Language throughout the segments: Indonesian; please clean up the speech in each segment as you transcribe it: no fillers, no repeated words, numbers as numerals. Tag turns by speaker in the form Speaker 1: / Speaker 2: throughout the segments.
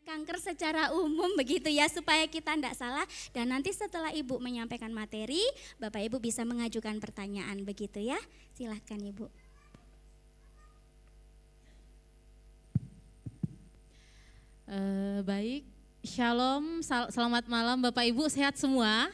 Speaker 1: kanker secara umum begitu ya, supaya kita tidak salah. Dan nanti setelah Ibu menyampaikan materi, Bapak Ibu bisa mengajukan pertanyaan begitu ya. Silahkan Ibu.
Speaker 2: Baik, Shalom, selamat malam Bapak Ibu, sehat semua?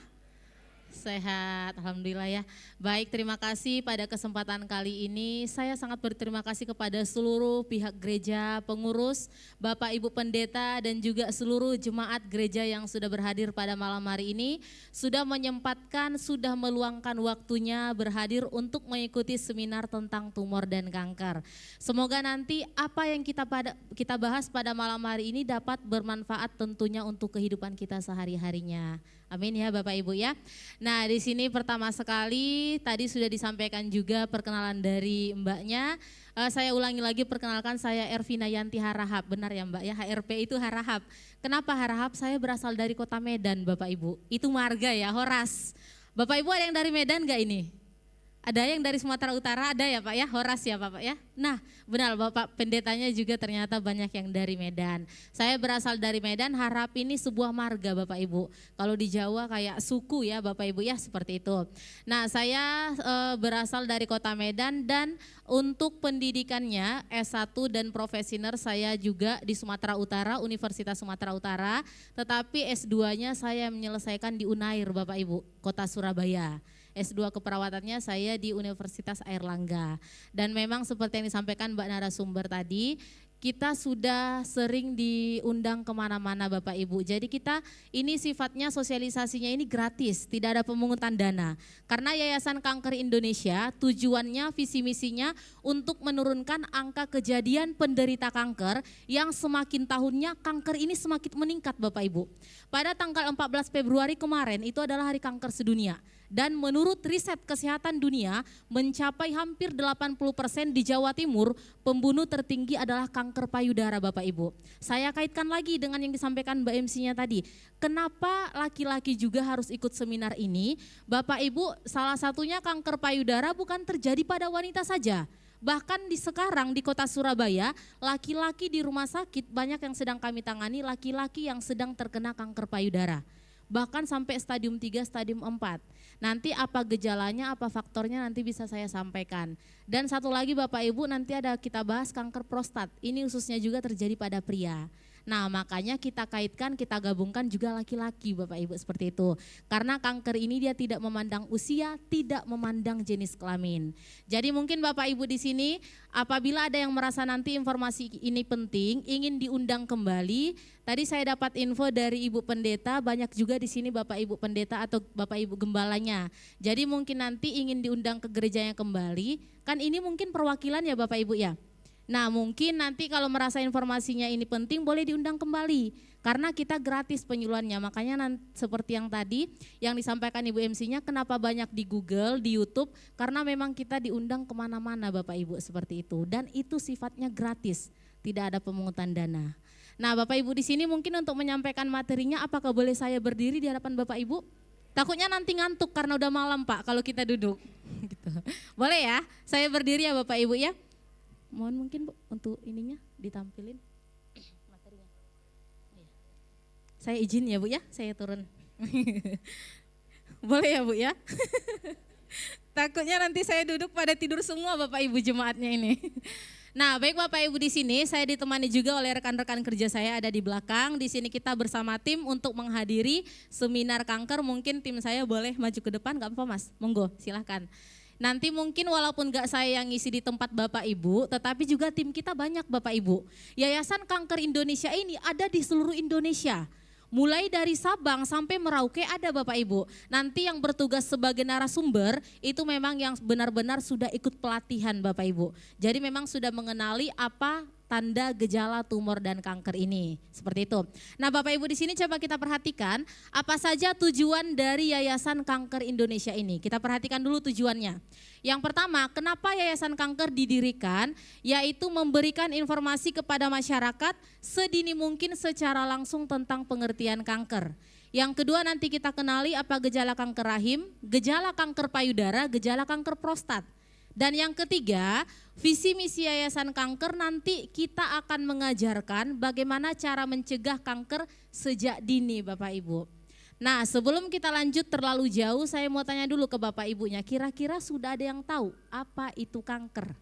Speaker 2: Sehat, Alhamdulillah ya. Baik, terima kasih pada kesempatan kali ini. Saya sangat berterima kasih kepada seluruh pihak gereja, pengurus, Bapak Ibu Pendeta dan juga seluruh jemaat gereja yang sudah berhadir pada malam hari ini. Sudah menyempatkan, sudah meluangkan waktunya berhadir untuk mengikuti seminar tentang tumor dan kanker. Semoga nanti apa yang kita bahas pada malam hari ini dapat bermanfaat tentunya untuk kehidupan kita sehari-harinya. Amin ya Bapak Ibu ya. Nah di sini pertama sekali tadi sudah disampaikan juga perkenalan dari mbaknya. Saya ulangi lagi, perkenalkan saya Ervina Yanti Harahap, benar ya Mbak ya, HRP itu Harahap. Kenapa Harahap? Saya berasal dari kota Medan Bapak Ibu, itu marga ya, Horas. Bapak Ibu ada yang dari Medan gak ini? Ada yang dari Sumatera Utara, ada ya Pak ya, Horas ya Bapak ya. Nah benar, Bapak pendetanya juga ternyata banyak yang dari Medan. Saya berasal dari Medan, Harap ini sebuah marga Bapak Ibu. Kalau di Jawa kayak suku ya Bapak Ibu ya, seperti itu. Nah saya berasal dari kota Medan dan untuk pendidikannya S1 dan profesioner saya juga di Sumatera Utara, Universitas Sumatera Utara. Tetapi S2-nya saya menyelesaikan di Unair Bapak Ibu, kota Surabaya. S2 keperawatannya saya di Universitas Airlangga. Dan memang seperti yang disampaikan Mbak narasumber tadi, kita sudah sering diundang kemana-mana Bapak Ibu. Jadi kita ini sifatnya sosialisasinya ini gratis, tidak ada pemungutan dana. Karena Yayasan Kanker Indonesia tujuannya, visi misinya untuk menurunkan angka kejadian penderita kanker yang semakin tahunnya kanker ini semakin meningkat Bapak Ibu. Pada tanggal 14 Februari kemarin itu adalah Hari Kanker Sedunia. Dan menurut riset kesehatan dunia mencapai hampir 80% di Jawa Timur pembunuh tertinggi adalah kanker payudara Bapak Ibu. Saya kaitkan lagi dengan yang disampaikan Mbak MC-nya tadi. Kenapa laki-laki juga harus ikut seminar ini? Bapak Ibu, salah satunya kanker payudara bukan terjadi pada wanita saja. Bahkan sekarang di kota Surabaya, laki-laki di rumah sakit banyak yang sedang kami tangani, laki-laki yang sedang terkena kanker payudara. Bahkan sampai stadium 3, stadium 4. Nanti apa gejalanya, apa faktornya nanti bisa saya sampaikan. Dan satu lagi Bapak Ibu, nanti ada kita bahas kanker prostat. Ini khususnya juga terjadi pada pria. Nah makanya kita kaitkan, kita gabungkan juga laki-laki Bapak Ibu seperti itu. Karena kanker ini dia tidak memandang usia, tidak memandang jenis kelamin. Jadi mungkin Bapak Ibu di sini apabila ada yang merasa nanti informasi ini penting, ingin diundang kembali. Tadi saya dapat info dari Ibu Pendeta, banyak juga di sini Bapak Ibu Pendeta atau Bapak Ibu Gembalanya. Jadi mungkin nanti ingin diundang ke gerejanya kembali, kan ini mungkin perwakilan ya Bapak Ibu ya. Nah mungkin nanti kalau merasa informasinya ini penting boleh diundang kembali karena kita gratis penyuluhannya. Makanya nanti, seperti yang tadi yang disampaikan Ibu MC-nya, kenapa banyak di Google, di YouTube, karena memang kita diundang kemana-mana Bapak Ibu seperti itu. Dan itu sifatnya gratis, tidak ada pemungutan dana. Nah Bapak Ibu di sini mungkin untuk menyampaikan materinya, apakah boleh saya berdiri di hadapan Bapak Ibu? Takutnya nanti ngantuk karena udah malam Pak kalau kita duduk. Gitu. Boleh ya, saya berdiri ya Bapak Ibu ya. Mohon mungkin Bu untuk ininya ditampilin materinya. Saya izin ya Bu ya, saya turun. Boleh ya Bu ya? Takutnya nanti saya duduk pada tidur semua Bapak Ibu jemaatnya ini. Nah, baik Bapak Ibu di sini saya ditemani juga oleh rekan-rekan kerja saya ada di belakang. Di sini kita bersama tim untuk menghadiri seminar kanker. Mungkin tim saya boleh maju ke depan, nggak apa-apa Mas? Monggo, silahkan. Nanti mungkin walaupun gak saya yang ngisi di tempat Bapak Ibu, tetapi juga tim kita banyak Bapak Ibu. Yayasan Kanker Indonesia ini ada di seluruh Indonesia. Mulai dari Sabang sampai Merauke ada Bapak Ibu. Nanti yang bertugas sebagai narasumber itu memang yang benar-benar sudah ikut pelatihan Bapak Ibu. Jadi memang sudah mengenali apa tanda gejala tumor dan kanker ini, seperti itu. Nah Bapak Ibu di sini coba kita perhatikan apa saja tujuan dari Yayasan Kanker Indonesia ini. Kita perhatikan dulu tujuannya. Yang pertama, kenapa Yayasan Kanker didirikan? Yaitu memberikan informasi kepada masyarakat sedini mungkin secara langsung tentang pengertian kanker. Yang kedua nanti kita kenali apa gejala kanker rahim, gejala kanker payudara, gejala kanker prostat. Dan yang ketiga, visi misi Yayasan Kanker nanti kita akan mengajarkan bagaimana cara mencegah kanker sejak dini Bapak Ibu. Nah, sebelum kita lanjut terlalu jauh, saya mau tanya dulu ke Bapak Ibunya, kira-kira sudah ada yang tahu apa itu kanker?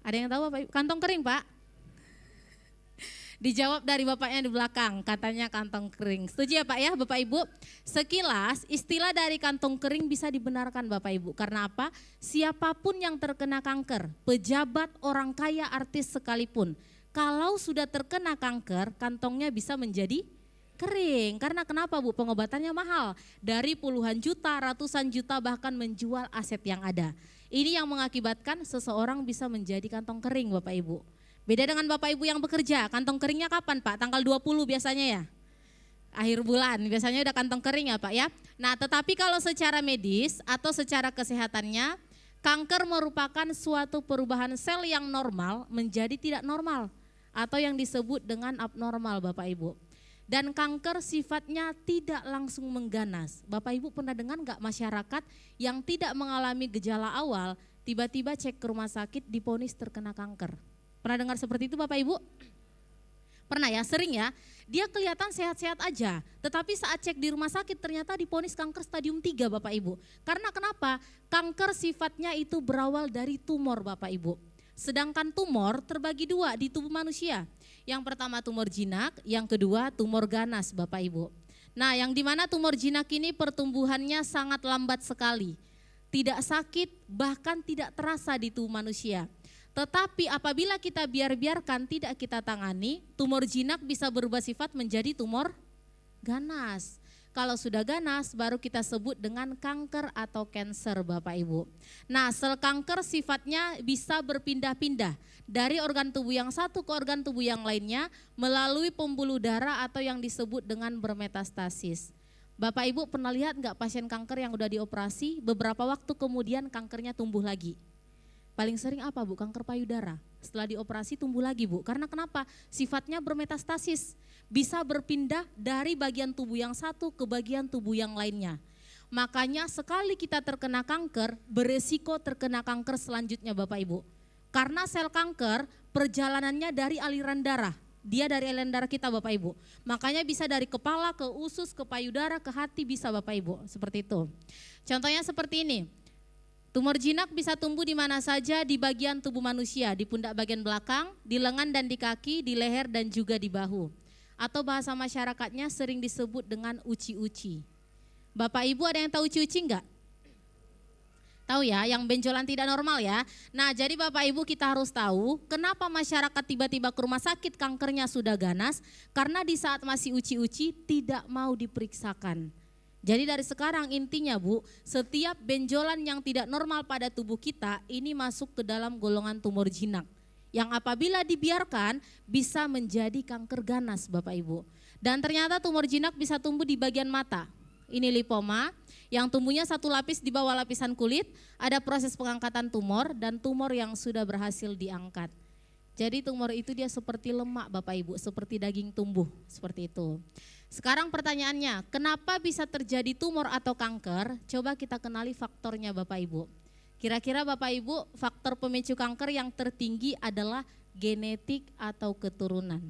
Speaker 2: Ada yang tahu Bapak Ibu? Kantong kering Pak? Dijawab dari bapaknya di belakang, katanya kantong kering. Setuju ya Pak ya Bapak Ibu? Sekilas istilah dari kantong kering bisa dibenarkan Bapak Ibu. Karena apa? Siapapun yang terkena kanker, pejabat, orang kaya, artis sekalipun, kalau sudah terkena kanker, kantongnya bisa menjadi kering. Karena kenapa Bu? Pengobatannya mahal. Dari puluhan juta, ratusan juta, bahkan menjual aset yang ada. Ini yang mengakibatkan seseorang bisa menjadi kantong kering Bapak Ibu. Beda dengan Bapak Ibu yang bekerja, kantong keringnya kapan Pak? Tanggal 20 biasanya ya? Akhir bulan, biasanya udah kantong kering ya Pak ya? Nah tetapi kalau secara medis atau secara kesehatannya, kanker merupakan suatu perubahan sel yang normal menjadi tidak normal. Atau yang disebut dengan abnormal Bapak Ibu. Dan kanker sifatnya tidak langsung mengganas. Bapak Ibu pernah dengar nggak masyarakat yang tidak mengalami gejala awal, tiba-tiba cek ke rumah sakit divonis terkena kanker? Pernah dengar seperti itu Bapak Ibu? Pernah ya, sering ya. Dia kelihatan sehat-sehat aja, tetapi saat cek di rumah sakit ternyata divonis kanker stadium 3 Bapak Ibu. Karena kenapa? Kanker sifatnya itu berawal dari tumor Bapak Ibu. Sedangkan tumor terbagi dua di tubuh manusia. Yang pertama tumor jinak, yang kedua tumor ganas Bapak Ibu. Nah yang dimana tumor jinak ini pertumbuhannya sangat lambat sekali. Tidak sakit, bahkan tidak terasa di tubuh manusia. Tetapi apabila kita biarkan tidak kita tangani, tumor jinak bisa berubah sifat menjadi tumor ganas. Kalau sudah ganas baru kita sebut dengan kanker atau cancer Bapak Ibu. Nah sel kanker sifatnya bisa berpindah-pindah dari organ tubuh yang satu ke organ tubuh yang lainnya melalui pembuluh darah atau yang disebut dengan bermetastasis. Bapak Ibu pernah lihat nggak pasien kanker yang udah dioperasi beberapa waktu kemudian kankernya tumbuh lagi? Paling sering apa Bu? Kanker payudara. Setelah dioperasi tumbuh lagi Bu. Karena kenapa? Sifatnya bermetastasis. Bisa berpindah dari bagian tubuh yang satu ke bagian tubuh yang lainnya. Makanya sekali kita terkena kanker, beresiko terkena kanker selanjutnya Bapak Ibu. Karena sel kanker perjalanannya dari aliran darah. Dia dari aliran darah kita Bapak Ibu. Makanya bisa dari kepala ke usus, ke payudara, ke hati bisa Bapak Ibu. Seperti itu. Contohnya seperti ini. Tumor jinak bisa tumbuh di mana saja di bagian tubuh manusia, di pundak bagian belakang, di lengan dan di kaki, di leher dan juga di bahu. Atau bahasa masyarakatnya sering disebut dengan uci-uci. Bapak Ibu ada yang tahu uci-uci enggak? Tahu ya, yang benjolan tidak normal ya. Nah jadi Bapak Ibu kita harus tahu kenapa masyarakat tiba-tiba ke rumah sakit kankernya sudah ganas. Karena di saat masih uci-uci tidak mau diperiksakan. Jadi dari sekarang intinya Bu, setiap benjolan yang tidak normal pada tubuh kita ini masuk ke dalam golongan tumor jinak. Yang apabila dibiarkan bisa menjadi kanker ganas Bapak Ibu. Dan ternyata tumor jinak bisa tumbuh di bagian mata. Ini lipoma yang tumbuhnya satu lapis di bawah lapisan kulit, ada proses pengangkatan tumor dan tumor yang sudah berhasil diangkat. Jadi tumor itu dia seperti lemak Bapak Ibu, seperti daging tumbuh, seperti itu. Sekarang pertanyaannya, kenapa bisa terjadi tumor atau kanker? Coba kita kenali faktornya Bapak Ibu. Kira-kira Bapak Ibu faktor pemicu kanker yang tertinggi adalah genetik atau keturunan.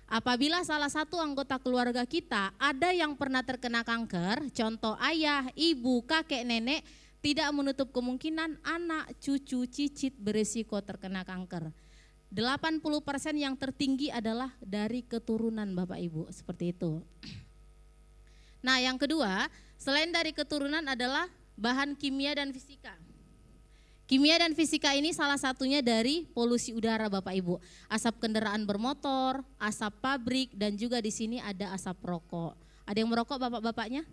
Speaker 2: Apabila salah satu anggota keluarga kita ada yang pernah terkena kanker, contoh ayah, ibu, kakek, nenek, tidak menutup kemungkinan anak, cucu, cicit berisiko terkena kanker. 80% yang tertinggi adalah dari keturunan Bapak Ibu, seperti itu. Nah yang kedua, selain dari keturunan adalah bahan kimia dan fisika. Kimia dan fisika ini salah satunya dari polusi udara Bapak Ibu. Asap kendaraan bermotor, asap pabrik, dan juga di sini ada asap rokok. Ada yang merokok bapak-bapaknya?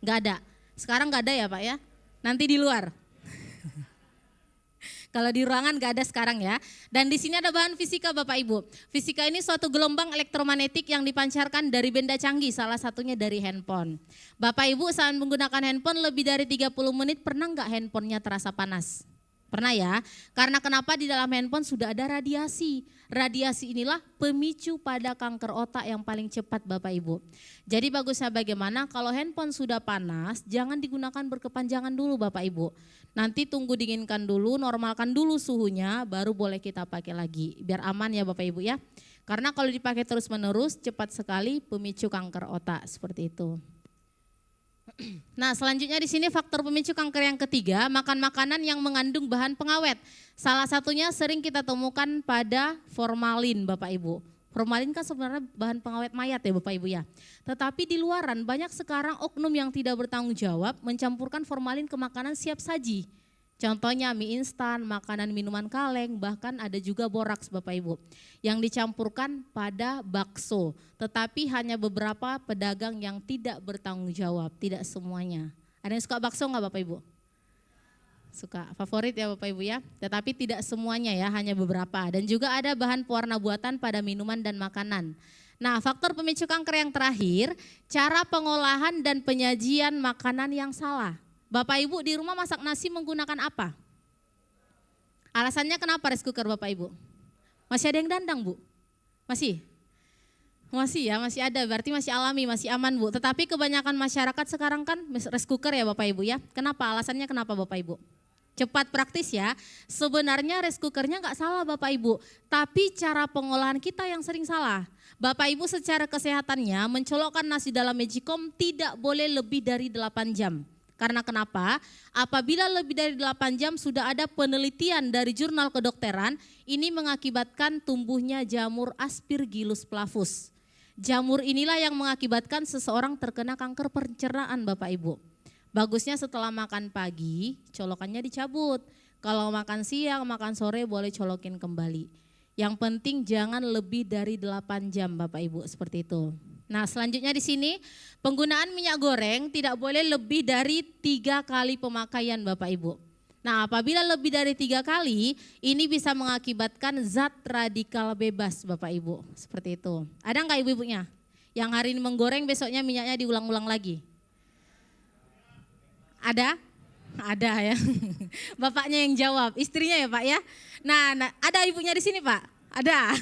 Speaker 2: Enggak ada. Sekarang enggak ada ya Pak ya? Nanti di luar. Kalau di ruangan gak ada sekarang ya. Dan di sini ada bahan fisika Bapak Ibu. Fisika ini suatu gelombang elektromagnetik yang dipancarkan dari benda canggih, salah satunya dari handphone. Bapak Ibu saat menggunakan handphone lebih dari 30 menit pernah gak handphonenya terasa panas? Pernah ya? Karena kenapa di dalam handphone sudah ada radiasi. Radiasi inilah pemicu pada kanker otak yang paling cepat Bapak Ibu. Jadi bagusnya bagaimana kalau handphone sudah panas, jangan digunakan berkepanjangan dulu Bapak Ibu. Nanti tunggu dinginkan dulu, normalkan dulu suhunya, baru boleh kita pakai lagi. Biar aman ya Bapak Ibu ya. Karena kalau dipakai terus menerus, cepat sekali pemicu kanker otak seperti itu. Nah selanjutnya di sini faktor pemicu kanker yang ketiga, makan makanan yang mengandung bahan pengawet. Salah satunya sering kita temukan pada formalin Bapak Ibu. Formalin kan sebenarnya bahan pengawet mayat ya Bapak Ibu ya. Tetapi di luaran banyak sekarang oknum yang tidak bertanggung jawab mencampurkan formalin ke makanan siap saji. Contohnya mie instan, makanan minuman kaleng, bahkan ada juga boraks Bapak Ibu yang dicampurkan pada bakso. Tetapi hanya beberapa pedagang yang tidak bertanggung jawab, tidak semuanya. Ada yang suka bakso nggak Bapak Ibu? Suka, favorit ya Bapak Ibu ya. Tetapi tidak semuanya ya, hanya beberapa. Dan juga ada bahan pewarna buatan pada minuman dan makanan. Nah faktor pemicu kanker yang terakhir, cara pengolahan dan penyajian makanan yang salah. Bapak Ibu di rumah masak nasi menggunakan apa? Alasannya kenapa rice cooker Bapak Ibu? Masih ada yang dandang Bu? Masih? Masih ya, masih ada, berarti masih alami, masih aman Bu. Tetapi kebanyakan masyarakat sekarang kan rice cooker ya Bapak Ibu ya. Kenapa? Alasannya kenapa Bapak Ibu? Cepat praktis ya, sebenarnya rice cookernya nggak salah Bapak Ibu. Tapi cara pengolahan kita yang sering salah. Bapak Ibu secara kesehatannya mencolokkan nasi dalam magicom tidak boleh lebih dari 8 jam. Karena kenapa? Apabila lebih dari 8 jam sudah ada penelitian dari jurnal kedokteran, ini mengakibatkan tumbuhnya jamur Aspergillus flavus. Jamur inilah yang mengakibatkan seseorang terkena kanker pencernaan Bapak Ibu. Bagusnya setelah makan pagi, colokannya dicabut. Kalau makan siang, makan sore boleh colokin kembali. Yang penting jangan lebih dari 8 jam Bapak Ibu, seperti itu. Nah selanjutnya di sini penggunaan minyak goreng tidak boleh lebih dari 3 kali pemakaian Bapak Ibu. Nah apabila lebih dari 3 kali ini bisa mengakibatkan zat radikal bebas Bapak Ibu. Seperti itu. Ada enggak ibu-ibunya? Yang hari ini menggoreng besoknya minyaknya diulang-ulang lagi? Ada? Ada ya. Bapaknya yang jawab, istrinya ya Pak ya. Nah ada ibunya di sini Pak? Ada?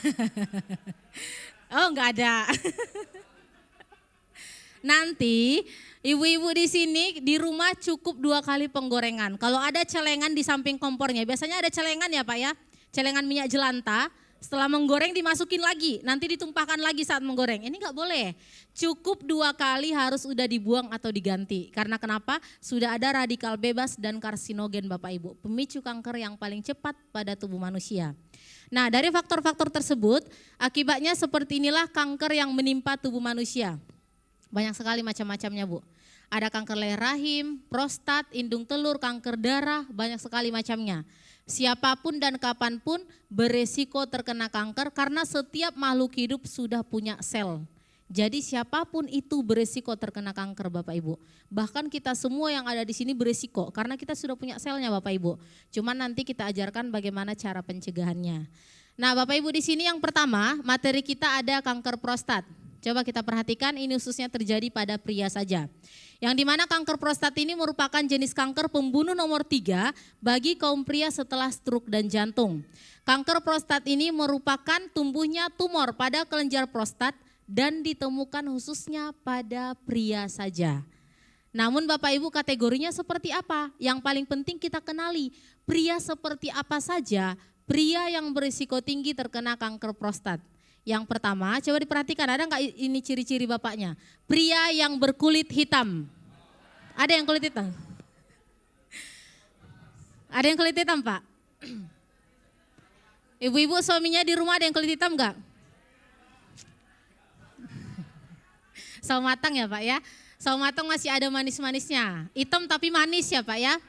Speaker 2: Oh enggak ada. Nanti ibu-ibu di sini di rumah cukup 2 kali penggorengan. Kalau ada celengan di samping kompornya, biasanya ada celengan ya Pak ya, celengan minyak jelantah. Setelah menggoreng dimasukin lagi, nanti ditumpahkan lagi saat menggoreng. Ini nggak boleh. Cukup 2 kali harus udah dibuang atau diganti. Karena kenapa? Sudah ada radikal bebas dan karsinogen Bapak Ibu. Pemicu kanker yang paling cepat pada tubuh manusia. Nah dari faktor-faktor tersebut, akibatnya seperti inilah kanker yang menimpa tubuh manusia. Banyak sekali macam-macamnya Bu. Ada kanker leher rahim, prostat, indung telur, kanker darah, banyak sekali macamnya. Siapapun dan kapanpun beresiko terkena kanker karena setiap makhluk hidup sudah punya sel. Jadi siapapun itu beresiko terkena kanker Bapak Ibu. Bahkan kita semua yang ada di sini beresiko karena kita sudah punya selnya Bapak Ibu. Cuman nanti kita ajarkan bagaimana cara pencegahannya. Nah Bapak Ibu di sini yang pertama materi kita ada kanker prostat. Coba kita perhatikan ini khususnya terjadi pada pria saja. Yang dimana kanker prostat ini merupakan jenis kanker pembunuh nomor 3 bagi kaum pria setelah stroke dan jantung. Kanker prostat ini merupakan tumbuhnya tumor pada kelenjar prostat dan ditemukan khususnya pada pria saja. Namun Bapak Ibu kategorinya seperti apa? Yang paling penting kita kenali pria seperti apa saja pria yang berisiko tinggi terkena kanker prostat. Yang pertama, coba diperhatikan, ada nggak ini ciri-ciri bapaknya? Pria yang berkulit hitam. Ada yang kulit hitam? Ada yang kulit hitam, Pak? Ibu-ibu suaminya di rumah ada yang kulit hitam nggak? Sawo matang ya Pak ya? Sawo matang masih ada manis-manisnya. Hitam tapi manis ya Pak ya?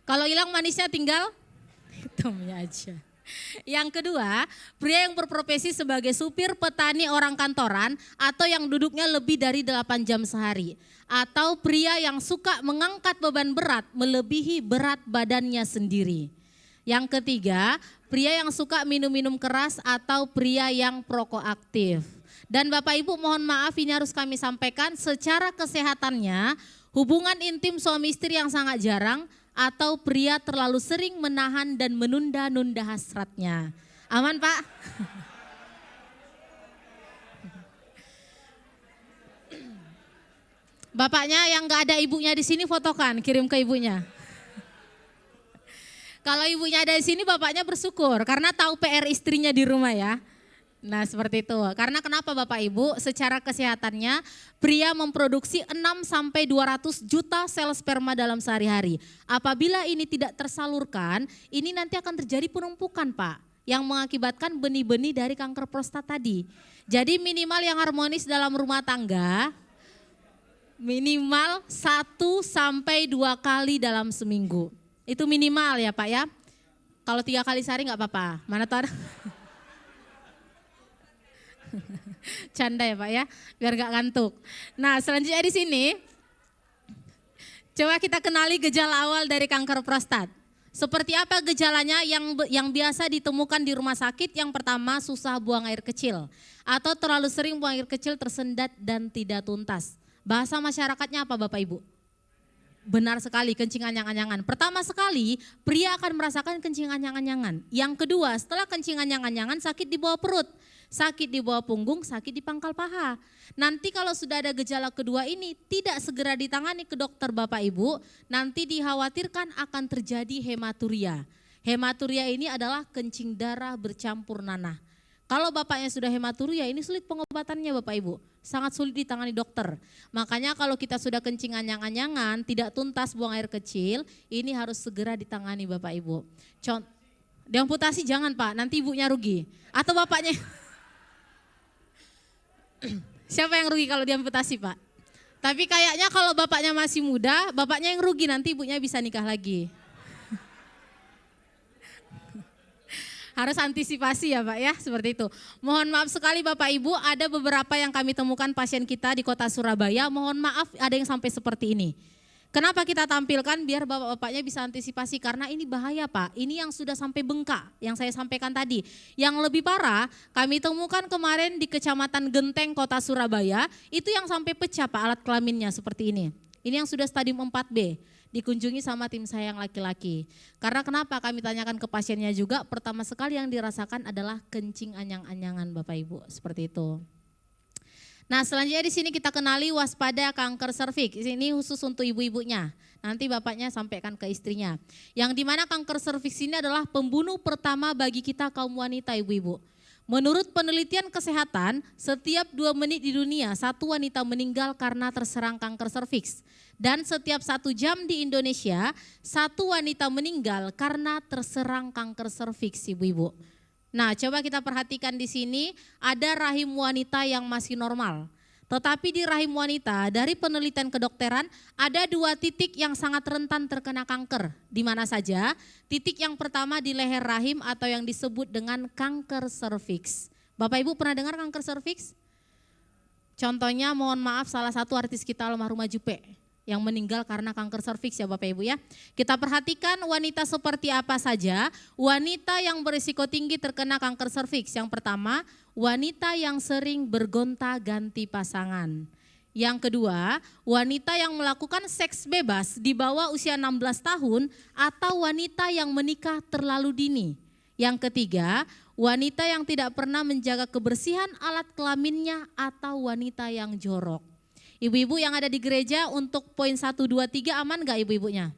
Speaker 2: Kalau hilang manisnya tinggal hitamnya aja. Yang kedua, pria yang berprofesi sebagai supir, petani, orang kantoran atau yang duduknya lebih dari 8 jam sehari. Atau pria yang suka mengangkat beban berat melebihi berat badannya sendiri. Yang ketiga, pria yang suka minum-minum keras atau pria yang perokok aktif. Dan Bapak Ibu mohon maaf ini harus kami sampaikan secara kesehatannya hubungan intim suami istri yang sangat jarang atau pria terlalu sering menahan dan menunda-nunda hasratnya. Aman Pak? Bapaknya yang gak ada ibunya di sini fotokan, kirim ke ibunya. Kalau ibunya ada di sini bapaknya bersyukur karena tahu PR istrinya di rumah ya. Nah seperti itu, karena kenapa Bapak Ibu, secara kesehatannya pria memproduksi 6 sampai 200 juta sel sperma dalam sehari-hari. Apabila ini tidak tersalurkan, ini nanti akan terjadi penumpukan Pak, yang mengakibatkan benih-benih dari kanker prostat tadi. Jadi minimal yang harmonis dalam rumah tangga, minimal 1 sampai 2 kali dalam seminggu. Itu minimal ya Pak ya. Kalau 3 kali sehari nggak apa-apa, mana tahu ada. Canda ya Pak ya, biar gak ngantuk. Nah selanjutnya di sini, coba kita kenali gejala awal dari kanker prostat. Seperti apa gejalanya yang biasa ditemukan di rumah sakit? Yang pertama, susah buang air kecil atau terlalu sering buang air kecil tersendat dan tidak tuntas. Bahasa masyarakatnya apa Bapak Ibu? Benar sekali, kencing anyang-anyangan. Pertama sekali, pria akan merasakan kencing anyang-anyangan. Yang kedua, setelah kencing anyang-anyangan, sakit di bawah perut, sakit di bawah punggung, sakit di pangkal paha. Nanti kalau sudah ada gejala kedua ini, tidak segera ditangani ke dokter Bapak Ibu, nanti dikhawatirkan akan terjadi hematuria. Hematuria ini adalah kencing darah bercampur nanah. Kalau bapaknya sudah hematuria, ini sulit pengobatannya Bapak Ibu. Sangat sulit ditangani dokter. Makanya kalau kita sudah kencing anyang-anyangan, tidak tuntas buang air kecil, ini harus segera ditangani Bapak Ibu. Diamputasi jangan Pak, nanti ibunya rugi. Atau bapaknya. Siapa yang rugi kalau diamputasi Pak? Tapi kayaknya kalau bapaknya masih muda, bapaknya yang rugi, nanti ibunya bisa nikah lagi. Harus antisipasi ya Pak ya, seperti itu. Mohon maaf sekali Bapak Ibu, ada beberapa yang kami temukan pasien kita di kota Surabaya, mohon maaf ada yang sampai seperti ini. Kenapa kita tampilkan biar bapak-bapaknya bisa antisipasi, karena ini bahaya Pak, ini yang sudah sampai bengkak, yang saya sampaikan tadi. Yang lebih parah, kami temukan kemarin di Kecamatan Genteng, kota Surabaya, itu yang sampai pecah Pak alat kelaminnya seperti ini. Ini yang sudah stadium 4B. Dikunjungi sama tim saya yang laki-laki. Karena kenapa kami tanyakan ke pasiennya juga, pertama sekali yang dirasakan adalah kencing anyang-anyangan Bapak Ibu, seperti itu. Nah selanjutnya di sini kita kenali waspada kanker serviks. Ini khusus untuk ibu-ibunya. Nanti bapaknya sampaikan ke istrinya. Yang dimana kanker serviks ini adalah pembunuh pertama bagi kita kaum wanita ibu-ibu. Menurut penelitian kesehatan, setiap 2 menit di dunia 1 wanita meninggal karena terserang kanker serviks. Dan setiap 1 jam di Indonesia 1 wanita meninggal karena terserang kanker serviks ibu-ibu. Nah coba kita perhatikan di sini ada rahim wanita yang masih normal. Tetapi di rahim wanita dari penelitian kedokteran ada 2 titik yang sangat rentan terkena kanker. Di mana saja? Titik yang pertama di leher rahim atau yang disebut dengan kanker serviks. Bapak Ibu pernah dengar kanker serviks? Contohnya mohon maaf salah satu artis kita almarhumah Jupe yang meninggal karena kanker serviks ya Bapak Ibu ya. Kita perhatikan wanita seperti apa saja wanita yang berisiko tinggi terkena kanker serviks. Yang pertama, wanita yang sering bergonta-ganti pasangan. Yang kedua, wanita yang melakukan seks bebas di bawah usia 16 tahun atau wanita yang menikah terlalu dini. Yang ketiga, wanita yang tidak pernah menjaga kebersihan alat kelaminnya atau wanita yang jorok. Ibu-ibu yang ada di gereja untuk poin 1, 2, 3 aman gak ibu-ibunya?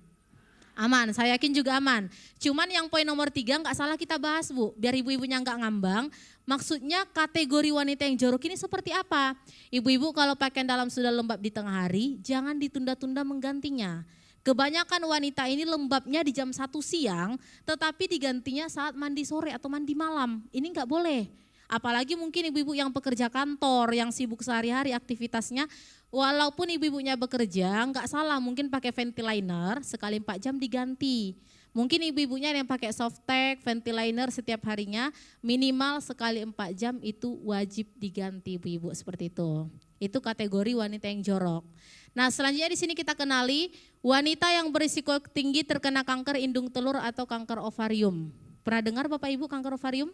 Speaker 2: Aman, saya yakin juga aman. Cuman yang poin nomor 3 gak salah kita bahas Bu, biar ibu-ibunya gak ngambang. Maksudnya kategori wanita yang jorok ini seperti apa? Ibu-ibu kalau pakaian dalam sudah lembab di tengah hari, jangan ditunda-tunda menggantinya. Kebanyakan wanita ini lembabnya di jam 1 siang, tetapi digantinya saat mandi sore atau mandi malam. Ini gak boleh. Apalagi mungkin ibu-ibu yang pekerja kantor, yang sibuk sehari-hari aktivitasnya, walaupun ibu-ibunya bekerja, nggak salah mungkin pakai ventilator sekali 4 jam diganti. Mungkin ibu-ibunya yang pakai softtek, ventilator setiap harinya minimal sekali 4 jam itu wajib diganti ibu-ibu seperti itu. Itu kategori wanita yang jorok. Nah selanjutnya di sini kita kenali wanita yang berisiko tinggi terkena kanker indung telur atau kanker ovarium. Pernah dengar Bapak Ibu kanker ovarium?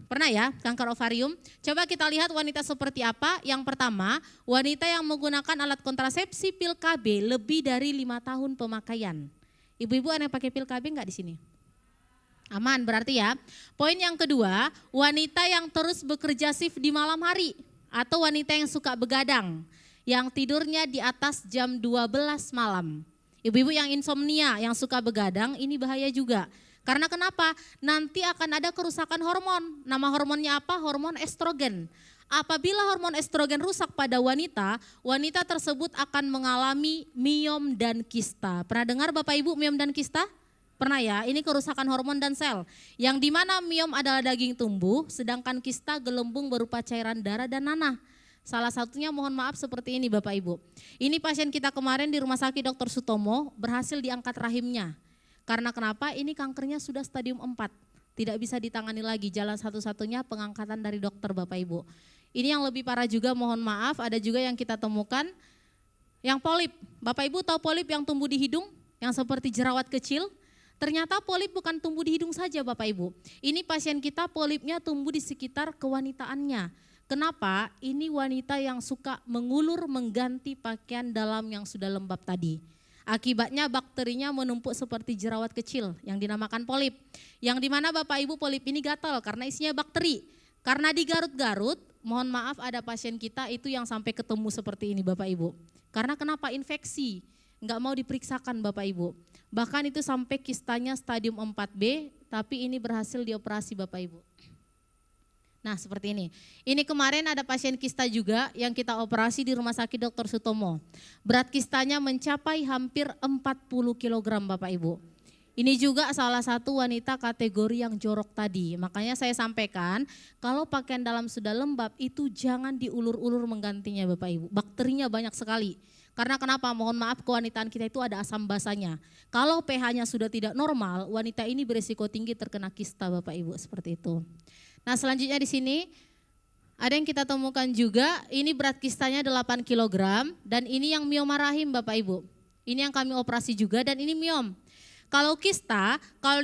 Speaker 2: Pernah ya, kanker ovarium? Coba kita lihat wanita seperti apa. Yang pertama, wanita yang menggunakan alat kontrasepsi pil KB lebih dari 5 tahun pemakaian. Ibu-ibu ada yang pakai pil KB enggak di sini? Aman berarti ya. Poin yang kedua, wanita yang terus bekerja shift di malam hari atau wanita yang suka begadang, yang tidurnya di atas jam 12 malam. Ibu-ibu yang insomnia, yang suka begadang, ini bahaya juga. Karena kenapa? Nanti akan ada kerusakan hormon. Nama hormonnya apa? Hormon estrogen. Apabila hormon estrogen rusak pada wanita, wanita tersebut akan mengalami miom dan kista. Pernah dengar Bapak Ibu miom dan kista? Pernah ya, ini kerusakan hormon dan sel. Yang dimana miom adalah daging tumbuh, sedangkan kista gelembung berupa cairan darah dan nanah. Salah satunya mohon maaf seperti ini Bapak Ibu. Ini pasien kita kemarin di Rumah Sakit Dr. Sutomo berhasil diangkat rahimnya. Karena kenapa? Ini kankernya sudah stadium 4. Tidak bisa ditangani lagi, jalan satu-satunya pengangkatan dari dokter Bapak Ibu. Ini yang lebih parah juga mohon maaf, ada juga yang kita temukan yang polip. Bapak Ibu tahu polip yang tumbuh di hidung? Yang seperti jerawat kecil? Ternyata polip bukan tumbuh di hidung saja Bapak Ibu. Ini pasien kita polipnya tumbuh di sekitar kewanitaannya. Kenapa? Ini wanita yang suka mengulur mengganti pakaian dalam yang sudah lembab tadi. Akibatnya bakterinya menumpuk seperti jerawat kecil yang dinamakan polip. Yang dimana Bapak Ibu polip ini gatal karena isinya bakteri. Karena digarut-garut, mohon maaf ada pasien kita itu yang sampai ketemu seperti ini Bapak Ibu. Karena kenapa? Infeksi, nggak mau diperiksakan Bapak Ibu. Bahkan itu sampai kistanya stadium 4B, tapi ini berhasil dioperasi Bapak Ibu. Nah seperti ini. Ini kemarin ada pasien kista juga yang kita operasi di Rumah Sakit Dr. Sutomo. Berat kistanya mencapai hampir 40 kg Bapak Ibu. Ini juga salah satu wanita kategori yang jorok tadi. Makanya saya sampaikan kalau pakaian dalam sudah lembab itu jangan diulur-ulur menggantinya Bapak Ibu. Bakterinya banyak sekali. Karena kenapa? Mohon maaf kewanitaan kita itu ada asam basanya. Kalau pH-nya sudah tidak normal, wanita ini berisiko tinggi terkena kista Bapak Ibu seperti itu. Nah selanjutnya di sini ada yang kita temukan juga, ini berat kistanya 8 kg dan ini yang mioma rahim Bapak Ibu. Ini yang kami operasi juga dan ini miom. Kalau kista, kalau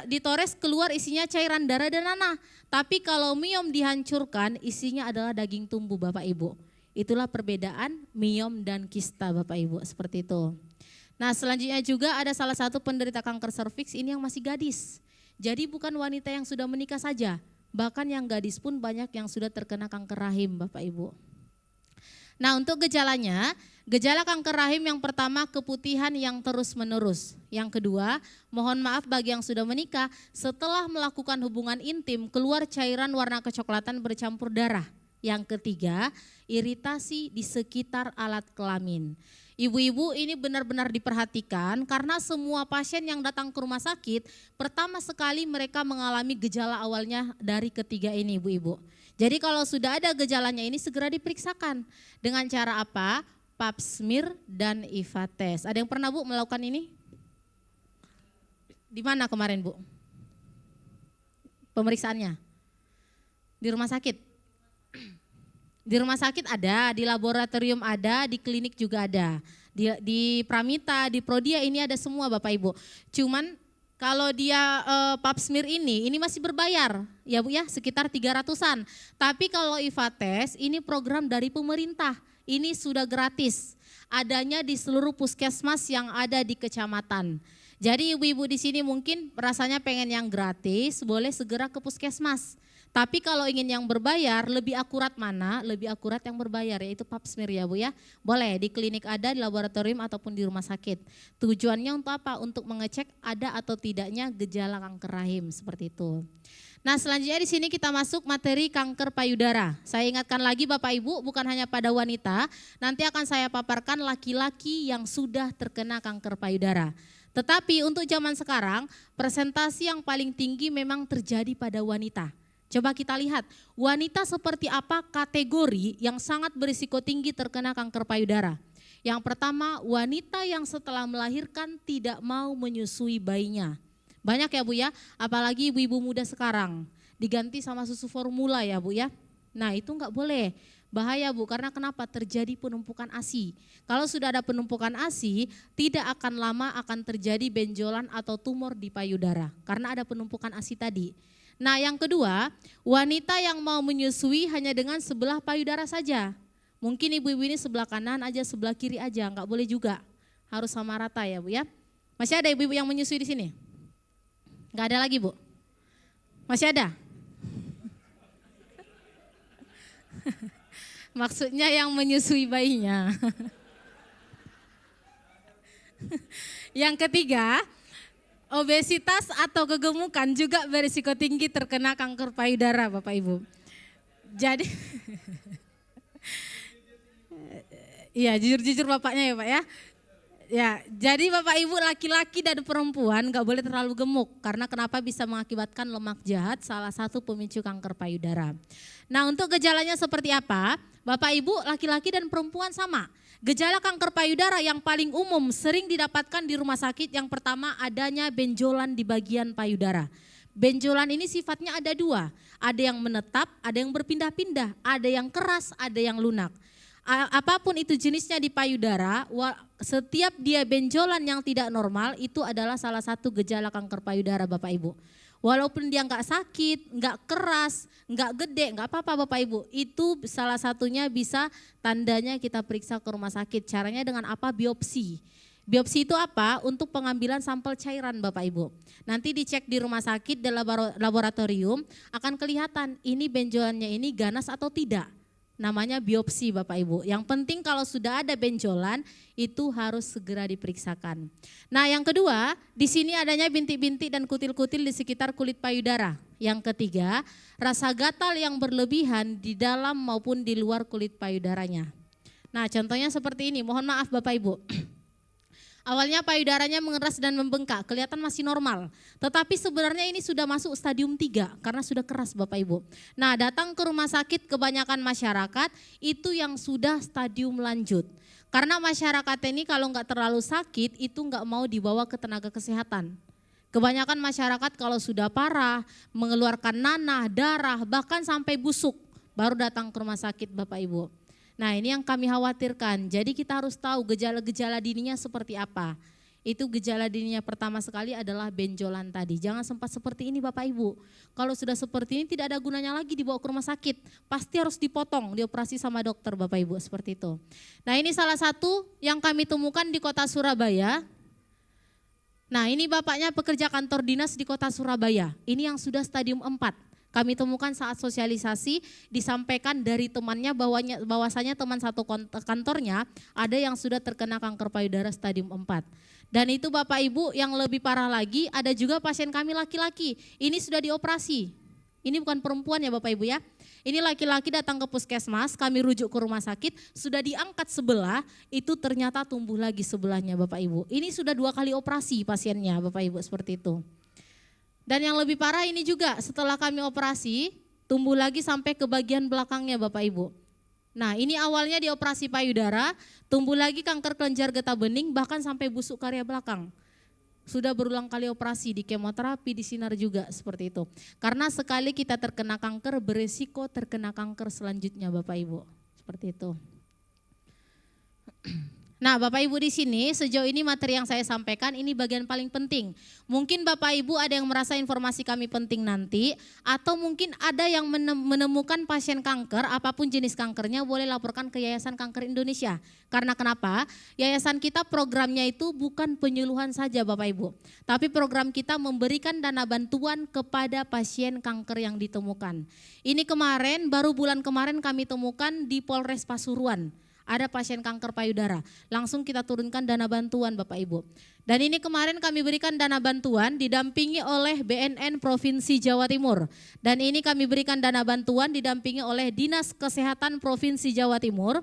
Speaker 2: ditores keluar isinya cairan darah dan nanah. Tapi kalau miom dihancurkan isinya adalah daging tumbuh Bapak Ibu. Itulah perbedaan miom dan kista Bapak Ibu, seperti itu. Nah selanjutnya juga ada salah satu penderita kanker serviks ini yang masih gadis. Jadi bukan wanita yang sudah menikah saja. Bahkan yang gadis pun banyak yang sudah terkena kanker rahim Bapak Ibu. Nah untuk gejalanya, gejala kanker rahim yang pertama keputihan yang terus menerus. Yang kedua, mohon maaf bagi yang sudah menikah, setelah melakukan hubungan intim keluar cairan warna kecoklatan bercampur darah. Yang ketiga, iritasi di sekitar alat kelamin. Ibu-ibu ini benar-benar diperhatikan karena semua pasien yang datang ke rumah sakit pertama sekali mereka mengalami gejala awalnya dari ketiga ini ibu-ibu. Jadi kalau sudah ada gejalanya ini segera diperiksakan. Dengan cara apa? Pap smear dan IVA test. Ada yang pernah Bu melakukan ini? Di mana kemarin Bu? Pemeriksaannya? Di rumah sakit? Di rumah sakit ada, di laboratorium ada, di klinik juga ada. Di Pramita, di Prodia ini ada semua Bapak Ibu. Cuman kalau dia pap smear ini masih berbayar ya Bu ya, sekitar 300-an. Tapi kalau IVA test ini program dari pemerintah, ini sudah gratis. Adanya di seluruh puskesmas yang ada di kecamatan. Jadi ibu-ibu di sini mungkin rasanya pengen yang gratis, boleh segera ke puskesmas. Tapi kalau ingin yang berbayar, lebih akurat mana? Lebih akurat yang berbayar, yaitu pap smear ya Bu ya. Boleh di klinik ada, di laboratorium ataupun di rumah sakit. Tujuannya untuk apa? Untuk mengecek ada atau tidaknya gejala kanker rahim seperti itu. Nah selanjutnya di sini kita masuk materi kanker payudara. Saya ingatkan lagi Bapak Ibu, bukan hanya pada wanita, nanti akan saya paparkan laki-laki yang sudah terkena kanker payudara. Tetapi untuk zaman sekarang, presentasi yang paling tinggi memang terjadi pada wanita. Coba kita lihat, wanita seperti apa kategori yang sangat berisiko tinggi terkena kanker payudara. Yang pertama, wanita yang setelah melahirkan tidak mau menyusui bayinya. Banyak ya Bu ya, apalagi ibu-ibu muda sekarang, diganti sama susu formula ya Bu ya. Nah itu enggak boleh, bahaya Bu, karena kenapa? Terjadi penumpukan ASI. Kalau sudah ada penumpukan ASI, tidak akan lama akan terjadi benjolan atau tumor di payudara, karena ada penumpukan ASI tadi. Nah yang kedua, wanita yang mau menyusui hanya dengan sebelah payudara saja. Mungkin ibu-ibu ini sebelah kanan aja, sebelah kiri aja, enggak boleh juga. Harus sama rata ya Bu ya. Masih ada ibu-ibu yang menyusui di sini? Enggak ada lagi Bu? Masih ada? Maksudnya yang menyusui bayinya. Yang ketiga, obesitas atau kegemukan juga berisiko tinggi terkena kanker payudara Bapak Ibu. Jadi, iya jujur-jujur bapaknya ya Pak ya. Ya, jadi Bapak Ibu laki-laki dan perempuan gak boleh terlalu gemuk. Karena kenapa bisa mengakibatkan lemak jahat, salah satu pemicu kanker payudara. Nah untuk gejalanya seperti apa? Bapak Ibu laki-laki dan perempuan sama. Gejala kanker payudara yang paling umum sering didapatkan di rumah sakit yang pertama adanya benjolan di bagian payudara. Benjolan ini sifatnya ada dua, ada yang menetap, ada yang berpindah-pindah, ada yang keras, ada yang lunak. Apapun itu jenisnya di payudara, setiap dia benjolan yang tidak normal itu adalah salah satu gejala kanker payudara Bapak Ibu. Walaupun dia nggak sakit, nggak keras, nggak gede, nggak apa-apa Bapak Ibu. Itu salah satunya bisa tandanya kita periksa ke rumah sakit. Caranya dengan apa? Biopsi. Biopsi itu apa? Untuk pengambilan sampel cairan Bapak Ibu. Nanti dicek di rumah sakit, di laboratorium akan kelihatan ini benjolannya ini ganas atau tidak. Namanya biopsi Bapak Ibu. Yang penting kalau sudah ada benjolan itu harus segera diperiksakan. Nah yang kedua, di sini adanya bintik-bintik dan kutil-kutil di sekitar kulit payudara. Yang ketiga, rasa gatal yang berlebihan di dalam maupun di luar kulit payudaranya. Nah contohnya seperti ini, mohon maaf Bapak Ibu. Awalnya payudaranya mengeras dan membengkak, kelihatan masih normal. Tetapi sebenarnya ini sudah masuk stadium 3 karena sudah keras Bapak Ibu. Nah datang ke rumah sakit kebanyakan masyarakat itu yang sudah stadium lanjut. Karena masyarakat ini kalau nggak terlalu sakit itu nggak mau dibawa ke tenaga kesehatan. Kebanyakan masyarakat kalau sudah parah, mengeluarkan nanah, darah, bahkan sampai busuk baru datang ke rumah sakit Bapak Ibu. Nah ini yang kami khawatirkan, jadi kita harus tahu gejala-gejala dininya seperti apa. Itu gejala dininya pertama sekali adalah benjolan tadi. Jangan sempat seperti ini Bapak Ibu. Kalau sudah seperti ini tidak ada gunanya lagi dibawa ke rumah sakit. Pasti harus dipotong, dioperasi sama dokter Bapak Ibu seperti itu. Nah ini salah satu yang kami temukan di kota Surabaya. Nah ini bapaknya pekerja kantor dinas di kota Surabaya. Ini yang sudah stadium 4. Kami temukan saat sosialisasi disampaikan dari temannya bahwasanya teman satu kantornya ada yang sudah terkena kanker payudara stadium 4. Dan itu Bapak Ibu yang lebih parah lagi ada juga pasien kami laki-laki. Ini sudah dioperasi. Ini bukan perempuan ya Bapak Ibu ya. Ini laki-laki datang ke puskesmas, kami rujuk ke rumah sakit, sudah diangkat sebelah, itu ternyata tumbuh lagi sebelahnya Bapak Ibu. Ini sudah 2 kali operasi pasiennya Bapak Ibu seperti itu. Dan yang lebih parah ini juga setelah kami operasi tumbuh lagi sampai ke bagian belakangnya Bapak Ibu. Nah ini awalnya di operasi payudara, tumbuh lagi kanker kelenjar getah bening bahkan sampai busuk karya belakang. Sudah berulang kali operasi di kemoterapi, di sinar juga seperti itu. Karena sekali kita terkena kanker beresiko terkena kanker selanjutnya Bapak Ibu. Seperti itu. Nah Bapak Ibu di sini sejauh ini materi yang saya sampaikan ini bagian paling penting. Mungkin Bapak Ibu ada yang merasa informasi kami penting nanti atau mungkin ada yang menemukan pasien kanker apapun jenis kankernya boleh laporkan ke Yayasan Kanker Indonesia. Karena kenapa? Yayasan kita programnya itu bukan penyuluhan saja Bapak Ibu. Tapi program kita memberikan dana bantuan kepada pasien kanker yang ditemukan. Ini kemarin baru bulan kemarin kami temukan di Polres Pasuruan. Ada pasien kanker payudara, langsung kita turunkan dana bantuan Bapak Ibu. Dan ini kemarin kami berikan dana bantuan didampingi oleh BNN Provinsi Jawa Timur. Dan ini kami berikan dana bantuan didampingi oleh Dinas Kesehatan Provinsi Jawa Timur.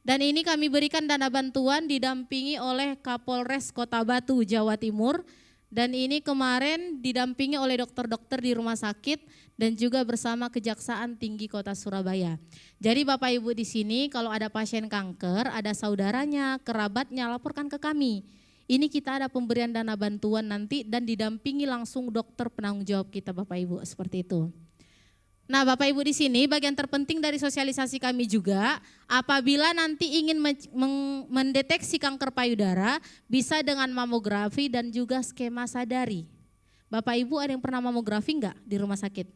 Speaker 2: Dan ini kami berikan dana bantuan didampingi oleh Kapolres Kota Batu, Jawa Timur. Dan ini kemarin didampingi oleh dokter-dokter di rumah sakit dan juga bersama Kejaksaan Tinggi Kota Surabaya. Jadi Bapak Ibu di sini kalau ada pasien kanker, ada saudaranya, kerabatnya laporkan ke kami. Ini kita ada pemberian dana bantuan nanti dan didampingi langsung dokter penanggung jawab kita Bapak Ibu seperti itu. Nah Bapak Ibu di sini bagian terpenting dari sosialisasi kami juga apabila nanti ingin mendeteksi kanker payudara bisa dengan mamografi dan juga skema sadari. Bapak Ibu ada yang pernah mamografi enggak di rumah sakit?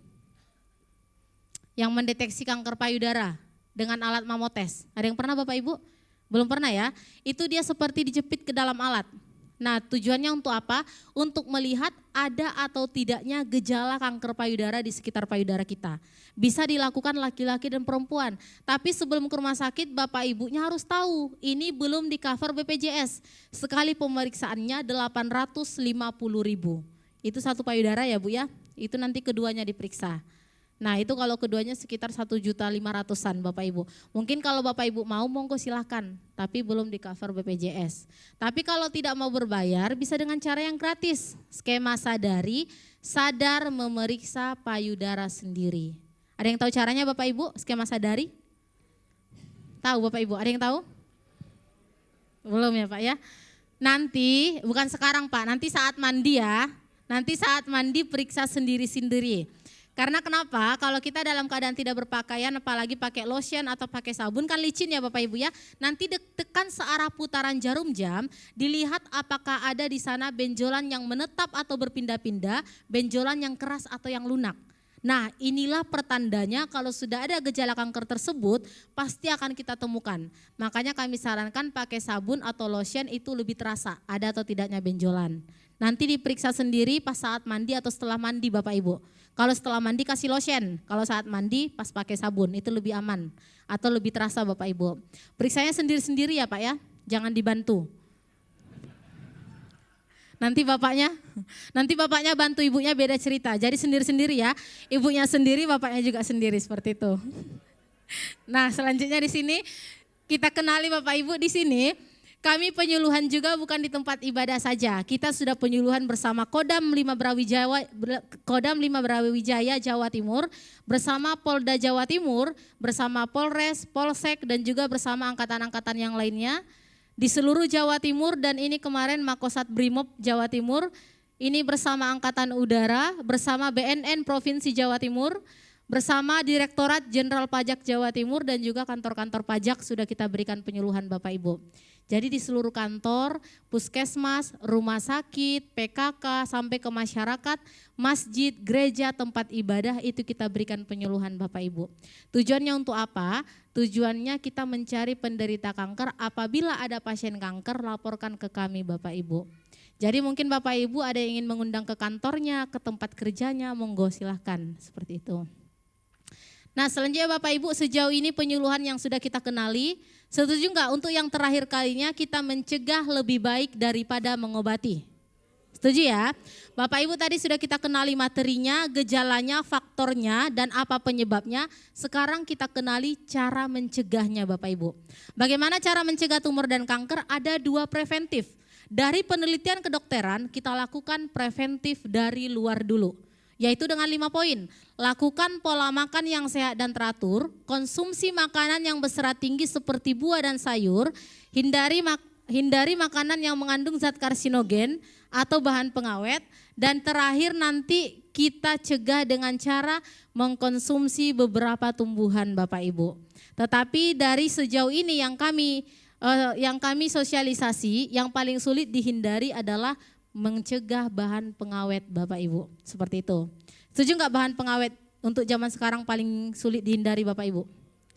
Speaker 2: yang mendeteksi kanker payudara dengan alat mamotes? Ada yang pernah Bapak Ibu? Belum pernah ya? Itu dia seperti dijepit ke dalam alat. Nah, tujuannya untuk apa? Untuk melihat ada atau tidaknya gejala kanker payudara di sekitar payudara kita. Bisa dilakukan laki-laki dan perempuan. Tapi sebelum ke rumah sakit, Bapak Ibunya harus tahu, ini belum di cover BPJS. Sekali pemeriksaannya 850.000. Itu satu payudara ya Bu ya? Itu nanti keduanya diperiksa. Nah itu kalau keduanya sekitar 1.500.000-an Bapak Ibu. Mungkin kalau Bapak Ibu mau monggo silahkan, tapi belum di cover BPJS. Tapi kalau tidak mau berbayar bisa dengan cara yang gratis. Skema Sadari, sadar memeriksa payudara sendiri. Ada yang tahu caranya Bapak Ibu skema Sadari? Tahu Bapak Ibu, ada yang tahu? Belum ya Pak ya? Nanti, bukan sekarang Pak, nanti saat mandi ya. Nanti saat mandi periksa sendiri-sendiri. Karena kenapa? Kalau kita dalam keadaan tidak berpakaian, apalagi pakai lotion atau pakai sabun, kan licin ya Bapak Ibu ya. Nanti tekan searah putaran jarum jam, dilihat apakah ada di sana benjolan yang menetap atau berpindah-pindah, benjolan yang keras atau yang lunak. Nah inilah pertandanya kalau sudah ada gejala kanker tersebut, pasti akan kita temukan. Makanya kami sarankan pakai sabun atau lotion itu lebih terasa, ada atau tidaknya benjolan. Nanti diperiksa sendiri pas saat mandi atau setelah mandi Bapak Ibu. Kalau setelah mandi kasih lotion, kalau saat mandi pas pakai sabun itu lebih aman atau lebih terasa Bapak Ibu. Periksanya sendiri-sendiri ya Pak ya, jangan dibantu. Nanti bapaknya bantu ibunya beda cerita. Jadi sendiri-sendiri ya, ibunya sendiri, bapaknya juga sendiri seperti itu. Nah selanjutnya di sini kita kenali Bapak Ibu di sini. Kami penyuluhan juga bukan di tempat ibadah saja. Kita sudah penyuluhan bersama Kodam 5 Brawijaya Jawa Timur, bersama Polda Jawa Timur, bersama Polres, Polsek dan juga bersama angkatan-angkatan yang lainnya di seluruh Jawa Timur. Dan ini kemarin Makosat Brimob Jawa Timur, ini bersama Angkatan Udara, bersama BNN Provinsi Jawa Timur, bersama Direktorat Jenderal Pajak Jawa Timur dan juga kantor-kantor pajak sudah kita berikan penyuluhan Bapak Ibu. Jadi di seluruh kantor, puskesmas, rumah sakit, PKK, sampai ke masyarakat, masjid, gereja, tempat ibadah itu kita berikan penyuluhan Bapak Ibu. Tujuannya untuk apa? Tujuannya kita mencari penderita kanker, apabila ada pasien kanker laporkan ke kami Bapak Ibu. Jadi mungkin Bapak Ibu ada yang ingin mengundang ke kantornya, ke tempat kerjanya, monggo silahkan seperti itu. Nah selanjutnya Bapak Ibu, sejauh ini penyuluhan yang sudah kita kenali, setuju enggak untuk yang terakhir kalinya kita mencegah lebih baik daripada mengobati? Setuju ya? Bapak Ibu tadi sudah kita kenali materinya, gejalanya, faktornya dan apa penyebabnya. Sekarang kita kenali cara mencegahnya Bapak Ibu. Bagaimana cara mencegah tumor dan kanker? Ada 2 preventif. Dari penelitian kedokteran kita lakukan preventif dari luar dulu. Yaitu dengan 5 poin, lakukan pola makan yang sehat dan teratur, konsumsi makanan yang berserat tinggi seperti buah dan sayur, hindari makanan yang mengandung zat karsinogen atau bahan pengawet, dan terakhir nanti kita cegah dengan cara mengkonsumsi beberapa tumbuhan Bapak Ibu. Tetapi dari sejauh ini yang kami sosialisasi, yang paling sulit dihindari adalah mencegah bahan pengawet Bapak Ibu, seperti itu. Setuju nggak bahan pengawet untuk zaman sekarang paling sulit dihindari Bapak Ibu?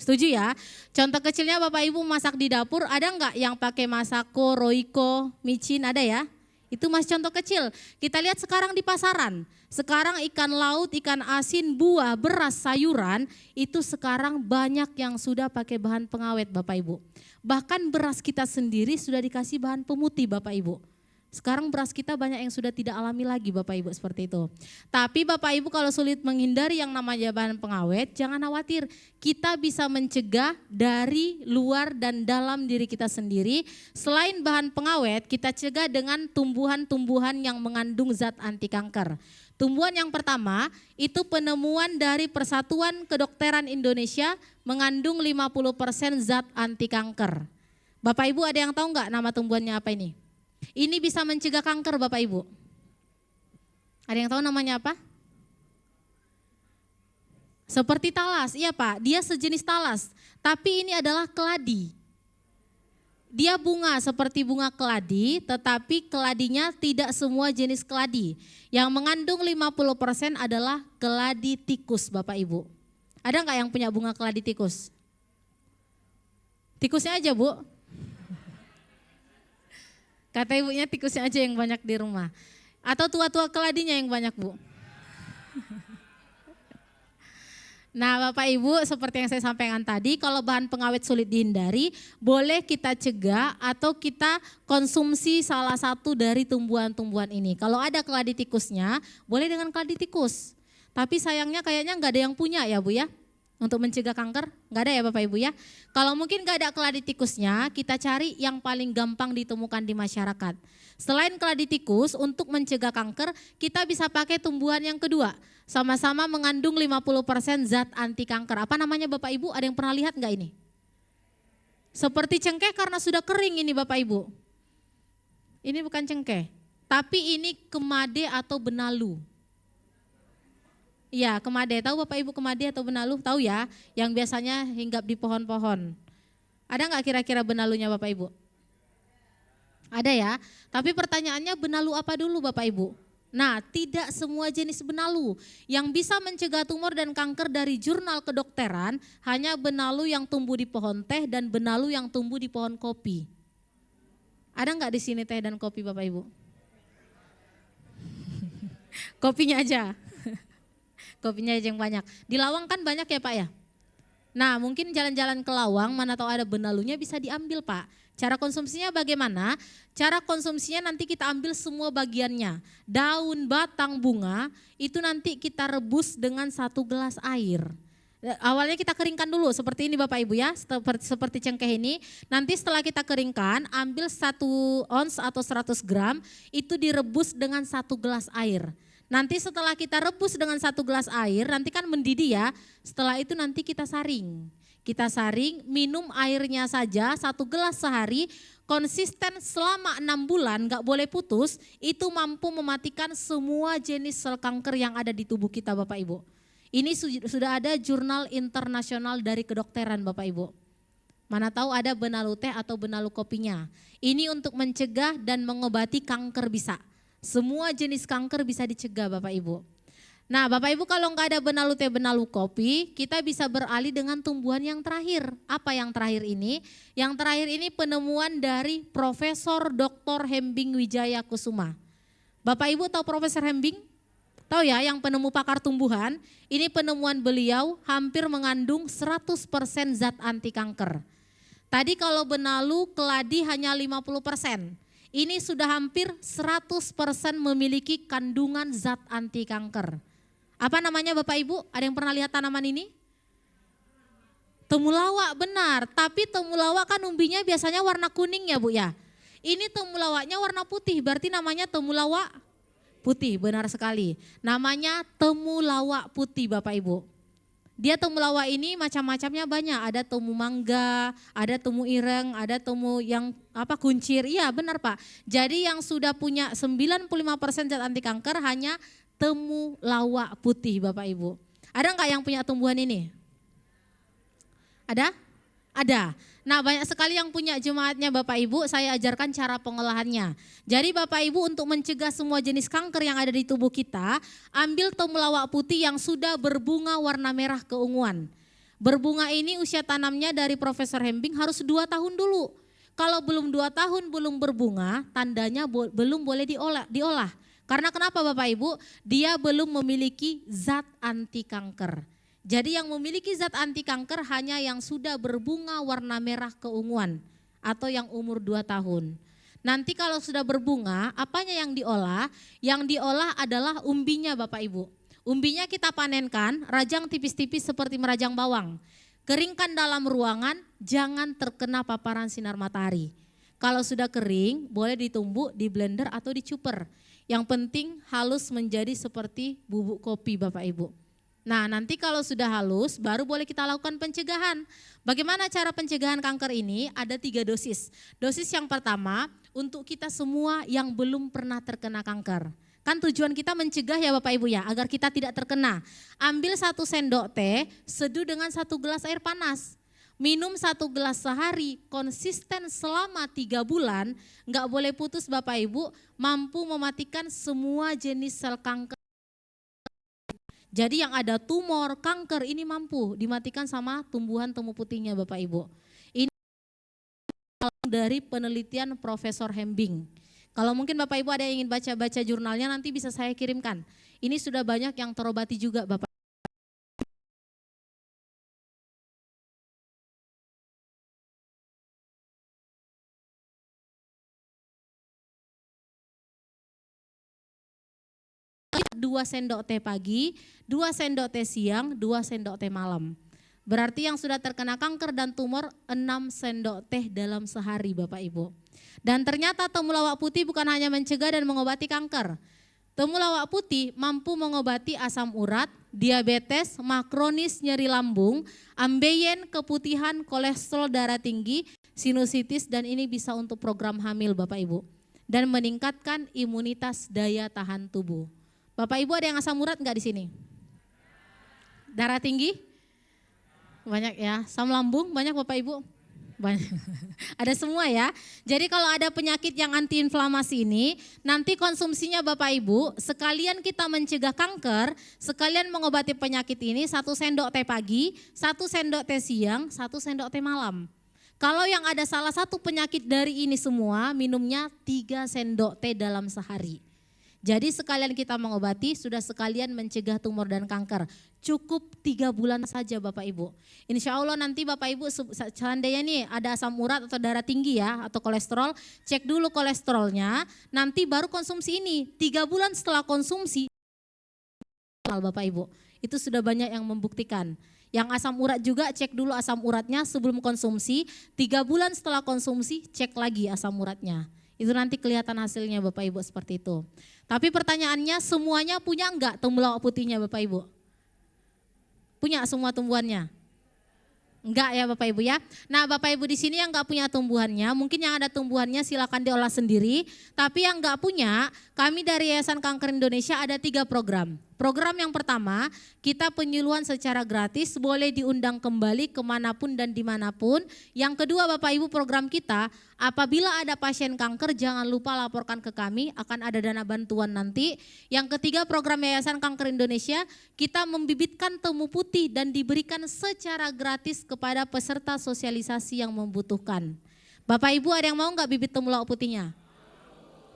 Speaker 2: Setuju ya? Contoh kecilnya Bapak Ibu masak di dapur, ada nggak yang pakai Masako, Royco, micin, ada ya? Itu masih contoh kecil. Kita lihat sekarang di pasaran, sekarang ikan laut, ikan asin, buah, beras, sayuran, itu sekarang banyak yang sudah pakai bahan pengawet Bapak Ibu. Bahkan beras kita sendiri sudah dikasih bahan pemutih Bapak Ibu. Sekarang beras kita banyak yang sudah tidak alami lagi Bapak Ibu seperti itu. Tapi Bapak Ibu kalau sulit menghindari yang namanya bahan pengawet, jangan khawatir. Kita bisa mencegah dari luar dan dalam diri kita sendiri. Selain bahan pengawet, kita cegah dengan tumbuhan-tumbuhan yang mengandung zat anti kanker. Tumbuhan yang pertama itu penemuan dari Persatuan Kedokteran Indonesia mengandung 50% zat anti kanker. Bapak Ibu ada yang tahu nggak nama tumbuhannya apa ini? Ini bisa mencegah kanker Bapak Ibu. Ada yang tahu namanya apa? Seperti talas, iya Pak, dia sejenis talas. Tapi ini adalah keladi. Dia bunga seperti bunga keladi, tetapi keladinya tidak semua jenis keladi. Yang mengandung 50% adalah keladi tikus Bapak Ibu. Ada nggak yang punya bunga keladi tikus? Tikusnya aja Bu. Kata ibunya tikusnya aja yang banyak di rumah. Atau tua-tua keladinya yang banyak Bu. Nah Bapak Ibu seperti yang saya sampaikan tadi, kalau bahan pengawet sulit dihindari, boleh kita cegah atau kita konsumsi salah satu dari tumbuhan-tumbuhan ini. Kalau ada keladi tikusnya, boleh dengan keladi tikus. Tapi sayangnya kayaknya nggak ada yang punya ya Bu ya. Untuk mencegah kanker, nggak ada ya Bapak Ibu ya. Kalau mungkin nggak ada keladi tikusnya, kita cari yang paling gampang ditemukan di masyarakat. Selain keladi tikus, untuk mencegah kanker, kita bisa pakai tumbuhan yang kedua. Sama-sama mengandung 50% zat anti kanker. Apa namanya Bapak Ibu? Ada yang pernah lihat nggak ini? Seperti cengkeh karena sudah kering ini Bapak Ibu. Ini bukan cengkeh, tapi ini kemade atau benalu. Iya, kemade. Tahu Bapak Ibu kemade atau benalu? Tahu ya, yang biasanya hinggap di pohon-pohon. Ada nggak kira-kira benalunya Bapak Ibu? Ada ya, tapi pertanyaannya benalu apa dulu Bapak Ibu? Nah, tidak semua jenis benalu. Yang bisa mencegah tumor dan kanker dari jurnal kedokteran hanya benalu yang tumbuh di pohon teh dan benalu yang tumbuh di pohon kopi. Ada nggak di sini teh dan kopi Bapak Ibu? Kopinya aja. Kopinya aja yang banyak. Di Lawang kan banyak ya Pak ya? Nah mungkin jalan-jalan ke Lawang mana tahu ada benalunya bisa diambil Pak. Cara konsumsinya bagaimana? Cara konsumsinya nanti kita ambil semua bagiannya. Daun, batang, bunga itu nanti kita rebus dengan 1 gelas air. Awalnya kita keringkan dulu seperti ini Bapak Ibu ya, seperti cengkeh ini. Nanti setelah kita keringkan ambil 1 ons atau 100 gram itu direbus dengan 1 gelas air. Nanti setelah kita rebus dengan 1 gelas air, nanti kan mendidih ya. Setelah itu nanti kita saring. Kita saring, minum airnya saja 1 gelas sehari, konsisten selama 6 bulan, gak boleh putus, itu mampu mematikan semua jenis sel kanker yang ada di tubuh kita Bapak Ibu. Ini sudah ada jurnal internasional dari kedokteran Bapak Ibu. Mana tahu ada benalu teh atau benalu kopinya. Ini untuk mencegah dan mengobati kanker bisa. Semua jenis kanker bisa dicegah Bapak Ibu. Nah Bapak Ibu kalau nggak ada benalu teh benalu kopi, kita bisa beralih dengan tumbuhan yang terakhir. Apa yang terakhir ini? Yang terakhir ini penemuan dari Profesor Dr. Hembing Wijaya Kusuma. Bapak Ibu tahu Profesor Hembing? Tahu ya yang penemu pakar tumbuhan, ini penemuan beliau hampir mengandung 100% zat anti kanker. Tadi kalau benalu keladi hanya 50%. Ini sudah hampir 100% memiliki kandungan zat anti kanker. Apa namanya Bapak Ibu? Ada yang pernah lihat tanaman ini? Temulawak benar, tapi temulawak kan umbinya biasanya warna kuning ya Bu ya. Ini temulawaknya warna putih, berarti namanya temulawak putih, benar sekali. Namanya temulawak putih Bapak Ibu. Dia temulawak ini macam-macamnya banyak, ada temu mangga, ada temu ireng, ada temu yang kuncir, iya benar Pak. Jadi yang sudah punya 95% zat anti kanker hanya temulawak putih Bapak Ibu. Ada enggak yang punya tumbuhan ini? Ada? Ada. Nah banyak sekali yang punya jemaatnya Bapak Ibu, saya ajarkan cara pengolahannya. Jadi Bapak Ibu untuk mencegah semua jenis kanker yang ada di tubuh kita, ambil temulawak putih yang sudah berbunga warna merah keunguan. Berbunga ini usia tanamnya dari Profesor Hembing harus 2 tahun dulu. Kalau belum 2 tahun belum berbunga, tandanya belum boleh diolah. Karena kenapa Bapak Ibu? Dia belum memiliki zat anti kanker. Jadi yang memiliki zat anti kanker hanya yang sudah berbunga warna merah keunguan atau yang umur 2 tahun. Nanti kalau sudah berbunga, apanya yang diolah? Yang diolah adalah umbinya Bapak Ibu. Umbinya kita panenkan, rajang tipis-tipis seperti merajang bawang. Keringkan dalam ruangan, jangan terkena paparan sinar matahari. Kalau sudah kering, boleh ditumbuk, di blender atau dicuper. Yang penting halus menjadi seperti bubuk kopi Bapak Ibu. Nah nanti kalau sudah halus baru boleh kita lakukan pencegahan. Bagaimana cara pencegahan kanker ini? Ada 3 dosis. Dosis yang pertama untuk kita semua yang belum pernah terkena kanker. Kan tujuan kita mencegah ya Bapak Ibu ya, agar kita tidak terkena. Ambil 1 sendok teh, seduh dengan 1 gelas air panas. Minum 1 gelas sehari, konsisten selama 3 bulan, nggak boleh putus Bapak Ibu, mampu mematikan semua jenis sel kanker. Jadi yang ada tumor, kanker ini mampu dimatikan sama tumbuhan temu putihnya Bapak Ibu. Ini dari penelitian Profesor Hembing. Kalau mungkin Bapak Ibu ada yang ingin baca-baca jurnalnya nanti bisa saya kirimkan. Ini sudah banyak yang terobati juga Bapak. Dua sendok teh pagi, 2 sendok teh siang, 2 sendok teh malam. Berarti yang sudah terkena kanker dan tumor 6 sendok teh dalam sehari Bapak Ibu. Dan ternyata temulawak putih bukan hanya mencegah dan mengobati kanker. Temulawak putih mampu mengobati asam urat, diabetes, makronis, nyeri lambung, ambeien, keputihan, kolesterol darah tinggi, sinusitis, dan ini bisa untuk program hamil Bapak Ibu. Dan meningkatkan imunitas daya tahan tubuh. Bapak Ibu ada yang asam urat enggak di sini? Darah tinggi? Banyak ya. Asam lambung banyak Bapak Ibu? Banyak. Ada semua ya. Jadi kalau ada penyakit yang antiinflamasi ini, nanti konsumsinya Bapak Ibu, sekalian kita mencegah kanker, sekalian mengobati penyakit ini, 1 sendok teh pagi, 1 sendok teh siang, 1 sendok teh malam. Kalau yang ada salah satu penyakit dari ini semua, minumnya 3 sendok teh dalam sehari. Jadi sekalian kita mengobati, sudah sekalian mencegah tumor dan kanker. Cukup 3 bulan saja Bapak Ibu. Insya Allah nanti Bapak Ibu seandainya nih ada asam urat atau darah tinggi ya, atau kolesterol, cek dulu kolesterolnya, nanti baru konsumsi ini. 3 bulan setelah konsumsi, Bapak Ibu, itu sudah banyak yang membuktikan. Yang asam urat juga cek dulu asam uratnya sebelum konsumsi, 3 bulan setelah konsumsi cek lagi asam uratnya. Itu nanti kelihatan hasilnya Bapak Ibu seperti itu. Tapi pertanyaannya semuanya punya enggak temulawak putihnya Bapak Ibu? Punya semua tumbuhannya? Enggak ya Bapak Ibu ya. Nah Bapak Ibu di sini yang enggak punya tumbuhannya, mungkin yang ada tumbuhannya silakan diolah sendiri. Tapi yang enggak punya, kami dari Yayasan Kanker Indonesia ada 3 program. Program yang pertama, kita penyuluhan secara gratis, boleh diundang kembali kemanapun dan dimanapun. Yang kedua Bapak Ibu program kita, apabila ada pasien kanker jangan lupa laporkan ke kami, akan ada dana bantuan nanti. Yang ketiga program Yayasan Kanker Indonesia, kita membibitkan temu putih dan diberikan secara gratis kepada peserta sosialisasi yang membutuhkan. Bapak Ibu ada yang mau nggak bibit temulawak putihnya?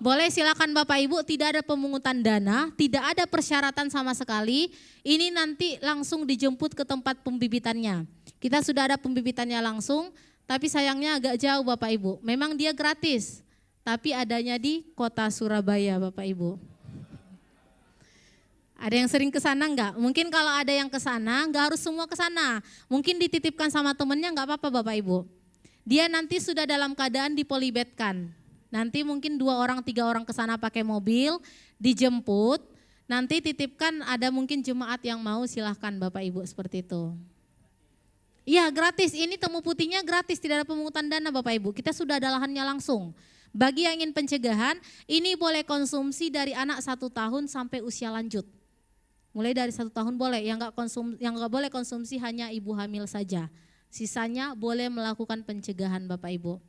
Speaker 2: Boleh silakan Bapak Ibu, tidak ada pemungutan dana, tidak ada persyaratan sama sekali. Ini nanti langsung dijemput ke tempat pembibitannya. Kita sudah ada pembibitannya langsung, tapi sayangnya agak jauh Bapak Ibu. Memang dia gratis, tapi adanya di kota Surabaya Bapak Ibu. Ada yang sering ke sana enggak? Mungkin kalau ada yang ke sana, enggak harus semua ke sana. Mungkin dititipkan sama temennya enggak apa-apa Bapak Ibu. Dia nanti sudah dalam keadaan dipolibetkan. Nanti mungkin 2 orang 3 orang ke sana pakai mobil, dijemput, nanti titipkan ada mungkin jemaat yang mau silahkan Bapak Ibu seperti itu. Iya gratis, ini temu putihnya gratis, tidak ada pemungutan dana Bapak Ibu, kita sudah ada lahannya langsung. Bagi yang ingin pencegahan, ini boleh konsumsi dari anak 1 tahun sampai usia lanjut. Mulai dari 1 tahun boleh, yang enggak boleh konsumsi hanya ibu hamil saja. Sisanya boleh melakukan pencegahan Bapak Ibu.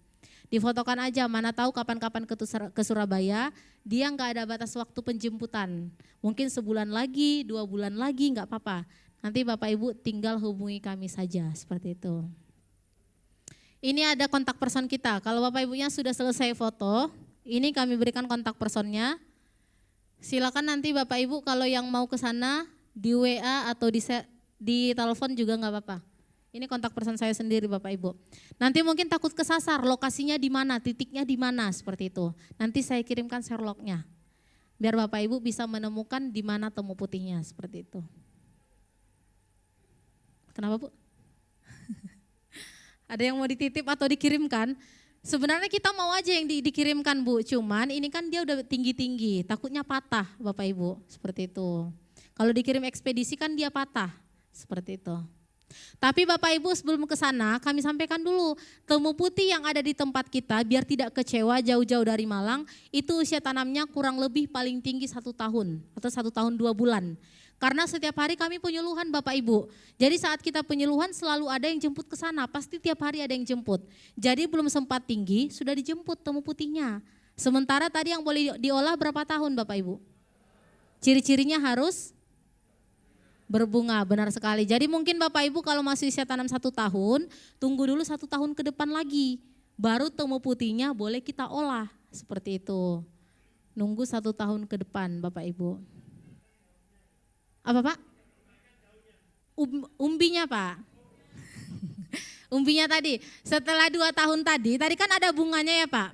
Speaker 2: Difotokan aja, mana tahu kapan-kapan ke Surabaya, dia nggak ada batas waktu penjemputan. Mungkin sebulan lagi, 2 bulan lagi nggak apa-apa. Nanti Bapak Ibu tinggal hubungi kami saja, seperti itu. Ini ada kontak person kita, kalau Bapak Ibunya sudah selesai foto, ini kami berikan kontak personnya. Silakan nanti Bapak Ibu kalau yang mau ke sana di WA atau di telepon juga nggak apa-apa. Ini kontak person saya sendiri Bapak Ibu. Nanti mungkin takut kesasar, lokasinya di mana, titiknya di mana seperti itu. Nanti saya kirimkan Sherlocknya. Biar Bapak Ibu bisa menemukan di mana temu putihnya seperti itu. Kenapa Bu? Ada yang mau dititip atau dikirimkan? Sebenarnya kita mau aja yang dikirimkan Bu, cuman ini kan dia udah tinggi-tinggi, takutnya patah Bapak Ibu, seperti itu. Kalau dikirim ekspedisi kan dia patah, seperti itu. Tapi Bapak Ibu sebelum ke sana kami sampaikan dulu, temu putih yang ada di tempat kita biar tidak kecewa jauh-jauh dari Malang, itu usia tanamnya kurang lebih paling tinggi 1 tahun atau 1 tahun 2 bulan. Karena setiap hari kami penyuluhan Bapak Ibu. Jadi saat kita penyuluhan selalu ada yang jemput ke sana, pasti tiap hari ada yang jemput. Jadi belum sempat tinggi sudah dijemput temu putihnya. Sementara tadi yang boleh diolah berapa tahun Bapak Ibu? Ciri-cirinya harus Berbunga, benar sekali. Jadi mungkin Bapak Ibu kalau masih usia tanam 1 tahun, tunggu dulu 1 tahun ke depan lagi. Baru temu putihnya boleh kita olah, seperti itu. Nunggu 1 tahun ke depan Bapak Ibu. Apa Pak? Umbinya Pak. Umbinya tadi, setelah 2 tahun tadi kan ada bunganya ya Pak.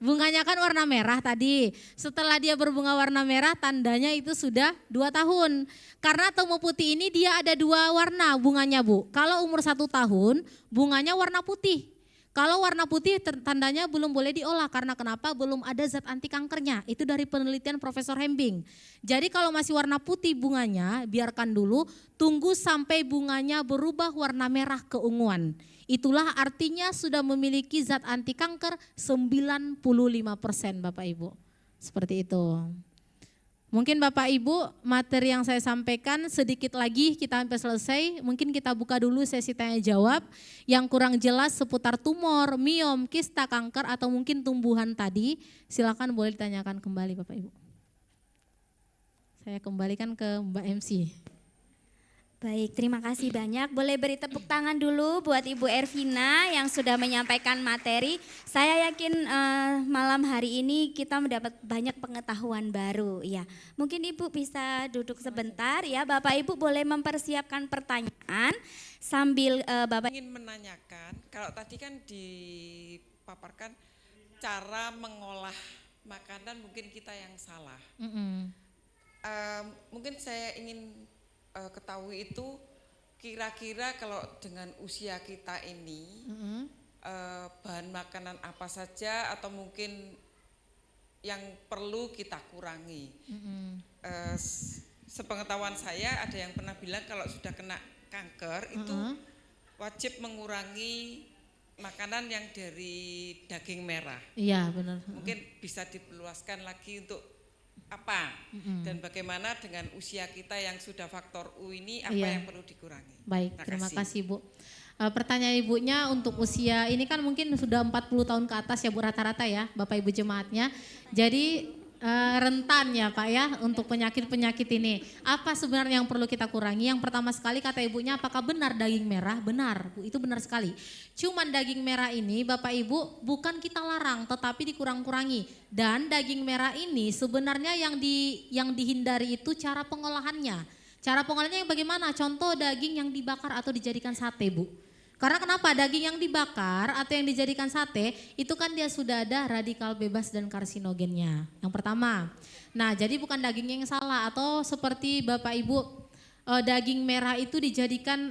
Speaker 2: Bunganya kan warna merah tadi. Setelah dia berbunga warna merah, tandanya itu sudah 2 tahun. Karena temu putih ini dia ada 2 warna bunganya Bu. Kalau umur 1 tahun, bunganya warna putih. Kalau warna putih tandanya belum boleh diolah. Karena kenapa? Belum ada zat anti kankernya. Itu dari penelitian Profesor Hembing. Jadi kalau masih warna putih bunganya, biarkan dulu. Tunggu sampai bunganya berubah warna merah keunguan. Itulah artinya sudah memiliki zat anti kanker 95% Bapak Ibu. Seperti itu. Mungkin Bapak Ibu materi yang saya sampaikan sedikit lagi kita sampai selesai. Mungkin kita buka dulu sesi tanya jawab. Yang kurang jelas seputar tumor, miom, kista, kanker atau mungkin tumbuhan tadi. Silakan boleh ditanyakan kembali Bapak Ibu. Saya kembalikan ke Mbak MC.
Speaker 1: Baik, terima kasih banyak. Boleh beri tepuk tangan dulu buat Ibu Ervina yang sudah menyampaikan materi. Saya yakin malam hari ini kita mendapat banyak pengetahuan baru. Ya, mungkin Ibu bisa duduk sebentar ya. Bapak Ibu boleh mempersiapkan pertanyaan sambil Bapak
Speaker 3: ingin menanyakan. Kalau tadi kan dipaparkan cara mengolah makanan mungkin kita yang salah. Mungkin saya ingin ketahui itu kira-kira kalau dengan usia kita ini bahan makanan apa saja atau mungkin yang perlu kita kurangi. Sepengetahuan saya ada yang pernah bilang kalau sudah kena kanker itu wajib mengurangi makanan yang dari daging merah.
Speaker 2: Iya benar.
Speaker 3: Mungkin bisa diperluaskan lagi untuk apa dan bagaimana dengan usia kita yang sudah faktor U ini apa yang perlu dikurangi.
Speaker 2: Baik, terima kasih Bu. Pertanyaan Ibunya untuk usia ini kan mungkin sudah 40 tahun ke atas ya Bu rata-rata ya Bapak Ibu jemaatnya. Jadi rentan ya Pak ya untuk penyakit-penyakit ini. Apa sebenarnya yang perlu kita kurangi? Yang pertama sekali kata Ibunya apakah benar daging merah? Benar Bu, itu benar sekali. Cuman daging merah ini Bapak Ibu bukan kita larang tetapi dikurang-kurangi. Dan daging merah ini sebenarnya yang dihindari itu cara pengolahannya. Cara pengolahannya bagaimana? Contoh daging yang dibakar atau dijadikan sate Bu. Karena kenapa? Daging yang dibakar atau yang dijadikan sate itu kan dia sudah ada radikal bebas dan karsinogennya. Yang pertama. Nah jadi bukan daging yang salah atau seperti Bapak Ibu daging merah itu dijadikan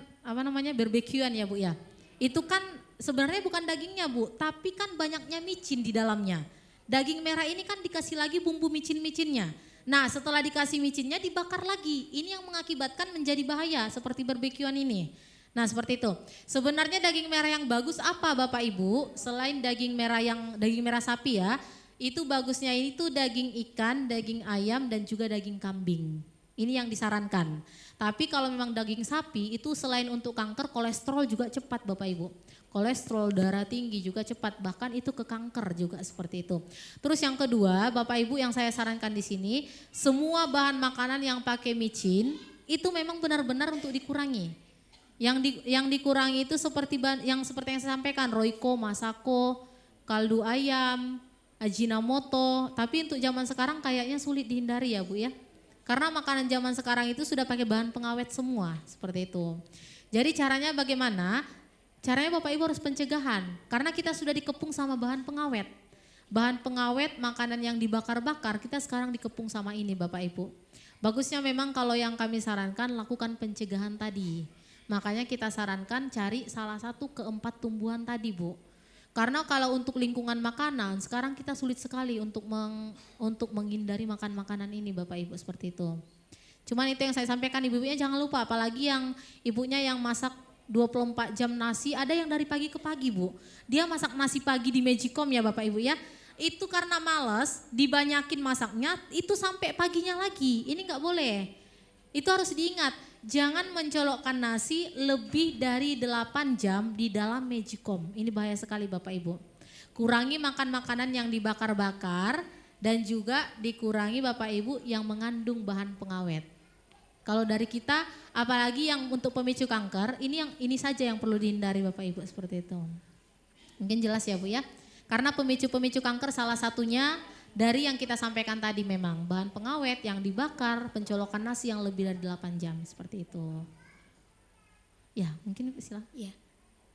Speaker 2: barbekyuan ya Bu ya. Itu kan sebenarnya bukan dagingnya Bu, tapi kan banyaknya micin di dalamnya. Daging merah ini kan dikasih lagi bumbu micin-micinnya. Nah setelah dikasih micinnya dibakar lagi. Ini yang mengakibatkan menjadi bahaya seperti barbekyuan ini. Nah seperti itu. Sebenarnya daging merah yang bagus apa Bapak Ibu? Selain daging merah sapi ya, itu bagusnya itu daging ikan, daging ayam dan juga daging kambing. Ini yang disarankan. Tapi kalau memang daging sapi itu selain untuk kanker, kolesterol juga cepat Bapak Ibu. Kolesterol, darah tinggi juga cepat, bahkan itu ke kanker juga seperti itu. Terus yang kedua, Bapak Ibu yang saya sarankan di sini, semua bahan makanan yang pakai micin itu memang benar-benar untuk dikurangi. Yang dikurangi itu seperti yang saya sampaikan, Royco, Masako, kaldu ayam, Ajinomoto. Tapi untuk zaman sekarang kayaknya sulit dihindari ya Bu ya. Karena makanan zaman sekarang itu sudah pakai bahan pengawet semua, seperti itu. Jadi caranya bagaimana? Caranya Bapak Ibu harus pencegahan. Karena kita sudah dikepung sama bahan pengawet. Bahan pengawet makanan yang dibakar-bakar kita sekarang dikepung sama ini Bapak Ibu. Bagusnya memang kalau yang kami sarankan lakukan pencegahan tadi. Makanya kita sarankan cari salah satu ke 4 tumbuhan tadi Bu. Karena kalau untuk lingkungan makanan sekarang kita sulit sekali untuk menghindari makan makanan ini Bapak Ibu seperti itu. Cuman itu yang saya sampaikan ibu-ibunya jangan lupa apalagi yang ibunya yang masak 24 jam nasi ada yang dari pagi ke pagi Bu. Dia masak nasi pagi di Magicom ya Bapak Ibu ya. Itu karena malas dibanyakin masaknya itu sampai paginya lagi. Ini nggak boleh. Itu harus diingat. Jangan mencolokkan nasi lebih dari 8 jam di dalam Magicom. Ini bahaya sekali Bapak Ibu. Kurangi makan makanan yang dibakar-bakar dan juga dikurangi Bapak Ibu yang mengandung bahan pengawet. Kalau dari kita, apalagi yang untuk pemicu kanker, ini saja yang perlu dihindari Bapak Ibu seperti itu. Mungkin jelas ya Bu ya. Karena pemicu-pemicu kanker salah satunya dari yang kita sampaikan tadi memang bahan pengawet yang dibakar, pencolokan nasi yang lebih dari 8 jam seperti itu. Ya, mungkin silakan.
Speaker 1: Ya,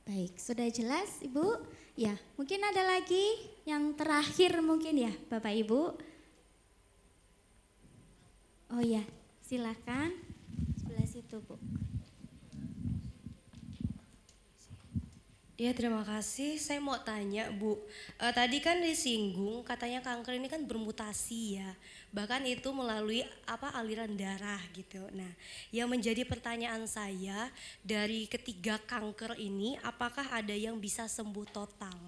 Speaker 1: baik. Sudah jelas Ibu? Ya, mungkin ada lagi yang terakhir mungkin ya Bapak Ibu. Oh ya, silakan sebelah situ Bu.
Speaker 4: Ya terima kasih, saya mau tanya Bu, tadi kan disinggung katanya kanker ini kan bermutasi ya, bahkan itu melalui aliran darah gitu. Nah yang menjadi pertanyaan saya dari ketiga kanker ini apakah ada yang bisa sembuh total?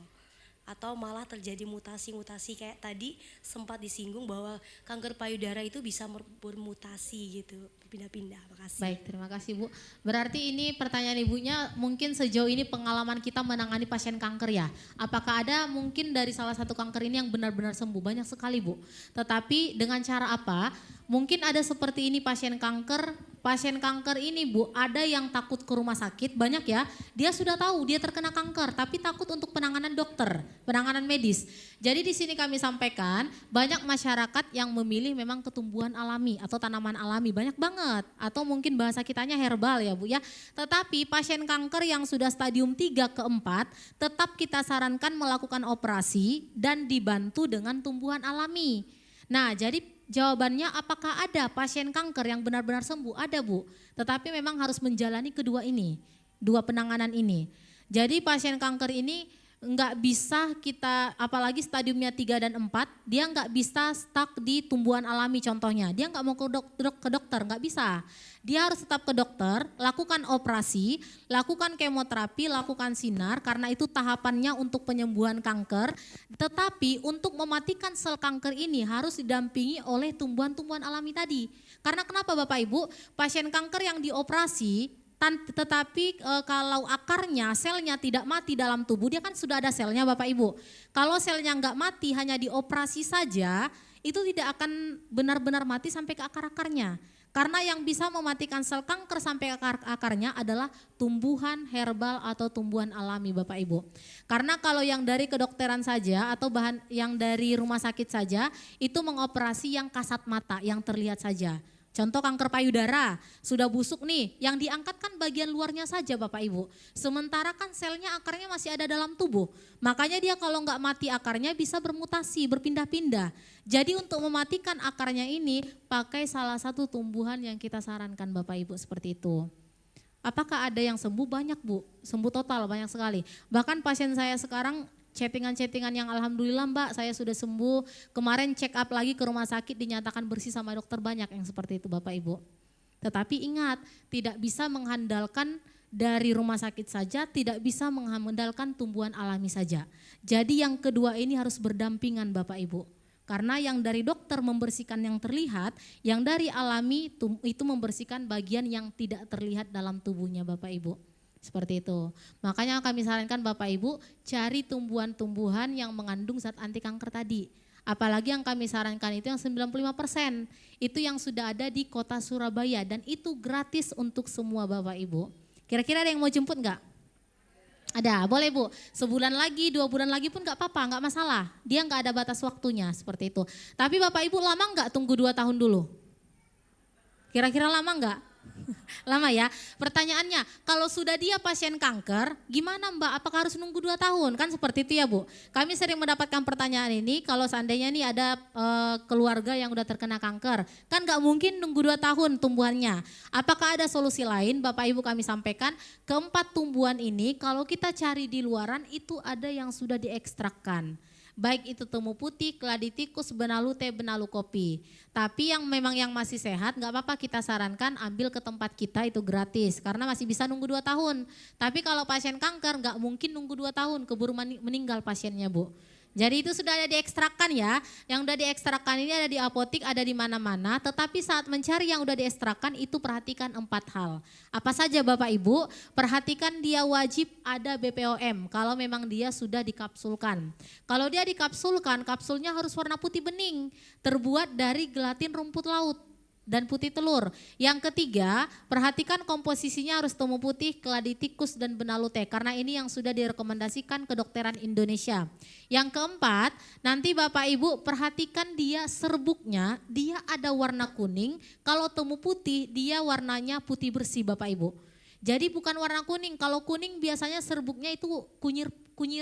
Speaker 4: Atau malah terjadi mutasi-mutasi kayak tadi sempat disinggung bahwa kanker payudara itu bisa bermutasi gitu, berpindah-pindah. Makasih.
Speaker 2: Baik, terima kasih Bu. Berarti ini pertanyaan Ibunya mungkin sejauh ini pengalaman kita menangani pasien kanker ya. Apakah ada mungkin dari salah satu kanker ini yang benar-benar sembuh? Banyak sekali Bu. Tetapi dengan cara apa? Mungkin ada seperti ini pasien kanker ini Bu, ada yang takut ke rumah sakit, banyak ya. Dia sudah tahu dia terkena kanker, tapi takut untuk penanganan dokter, penanganan medis. Jadi di sini kami sampaikan, banyak masyarakat yang memilih memang ketumbuhan alami atau tanaman alami, banyak banget. Atau mungkin bahasa kitanya herbal ya Bu ya. Tetapi pasien kanker yang sudah stadium 3 ke 4, tetap kita sarankan melakukan operasi dan dibantu dengan tumbuhan alami. Nah jadi jawabannya apakah ada pasien kanker yang benar-benar sembuh? Ada Bu, tetapi memang harus menjalani kedua ini, dua penanganan ini. Jadi pasien kanker ini enggak bisa kita, apalagi stadiumnya 3 dan 4, dia enggak bisa stuck di tumbuhan alami contohnya. Dia enggak mau ke dokter, enggak bisa. Dia harus tetap ke dokter, lakukan operasi, lakukan kemoterapi, lakukan sinar karena itu tahapannya untuk penyembuhan kanker. Tetapi untuk mematikan sel kanker ini harus didampingi oleh tumbuhan-tumbuhan alami tadi. Karena kenapa Bapak Ibu? Pasien kanker yang dioperasi tetapi kalau akarnya, selnya tidak mati dalam tubuh, dia kan sudah ada selnya Bapak Ibu. Kalau selnya enggak mati hanya dioperasi saja, itu tidak akan benar-benar mati sampai ke akar-akarnya. Karena yang bisa mematikan sel kanker sampai akar-akarnya adalah tumbuhan herbal atau tumbuhan alami Bapak Ibu. Karena kalau yang dari kedokteran saja atau bahan yang dari rumah sakit saja, itu mengoperasi yang kasat mata, yang terlihat saja. Contoh kanker payudara, sudah busuk nih, yang diangkat kan bagian luarnya saja Bapak Ibu. Sementara kan selnya akarnya masih ada dalam tubuh. Makanya dia kalau nggak mati akarnya bisa bermutasi, berpindah-pindah. Jadi untuk mematikan akarnya ini pakai salah satu tumbuhan yang kita sarankan Bapak Ibu seperti itu. Apakah ada yang sembuh? Banyak Bu, sembuh total banyak sekali. Bahkan pasien saya sekarang chattingan-chattingan yang alhamdulillah Mbak saya sudah sembuh, kemarin check up lagi ke rumah sakit dinyatakan bersih sama dokter, banyak yang seperti itu Bapak Ibu. Tetapi ingat tidak bisa mengandalkan dari rumah sakit saja, tidak bisa mengandalkan tumbuhan alami saja. Jadi yang kedua ini harus berdampingan Bapak Ibu. Karena yang dari dokter membersihkan yang terlihat, yang dari alami itu membersihkan bagian yang tidak terlihat dalam tubuhnya Bapak Ibu. Seperti itu. Makanya kami sarankan Bapak Ibu cari tumbuhan-tumbuhan yang mengandung zat anti kanker tadi. Apalagi yang kami sarankan itu yang 95%. Itu yang sudah ada di kota Surabaya dan itu gratis untuk semua Bapak Ibu. Kira-kira ada yang mau jemput enggak? Ada, boleh Bu. Sebulan lagi, 2 bulan lagi pun enggak apa-apa, enggak masalah. Dia enggak ada batas waktunya seperti itu. Tapi Bapak Ibu lama enggak tunggu 2 tahun dulu? Kira-kira lama enggak? Lama ya. Pertanyaannya, kalau sudah dia pasien kanker, gimana Mbak? Apakah harus nunggu 2 tahun? Kan seperti itu ya Bu. Kami sering mendapatkan pertanyaan ini, kalau seandainya nih ada keluarga yang udah terkena kanker, kan gak mungkin nunggu 2 tahun tumbuhannya. Apakah ada solusi lain? Bapak Ibu kami sampaikan, keempat tumbuhan ini kalau kita cari di luaran itu ada yang sudah diekstrakkan. Baik itu temu putih, keladi tikus, benalu teh, benalu kopi. Tapi yang memang yang masih sehat nggak apa-apa kita sarankan ambil ke tempat kita itu gratis. Karena masih bisa nunggu 2 tahun. Tapi kalau pasien kanker nggak mungkin nunggu 2 tahun, keburu meninggal pasiennya Bu. Jadi itu sudah ada diekstrakkan ya. Yang sudah diekstrakkan ini ada di apotik, ada di mana-mana. Tetapi saat mencari yang sudah diekstrakkan itu perhatikan 4 hal. Apa saja Bapak Ibu? Perhatikan dia wajib ada BPOM kalau memang dia sudah dikapsulkan. Kalau dia dikapsulkan, kapsulnya harus warna putih bening. Terbuat dari gelatin rumput laut dan putih telur. Yang ketiga, perhatikan komposisinya harus temu putih, keladi tikus, dan benalu teh. Karena ini yang sudah direkomendasikan kedokteran Indonesia. Yang keempat, nanti Bapak Ibu perhatikan dia serbuknya, dia ada warna kuning. Kalau temu putih, dia warnanya putih bersih Bapak Ibu. Jadi bukan warna kuning, kalau kuning biasanya serbuknya itu kunyir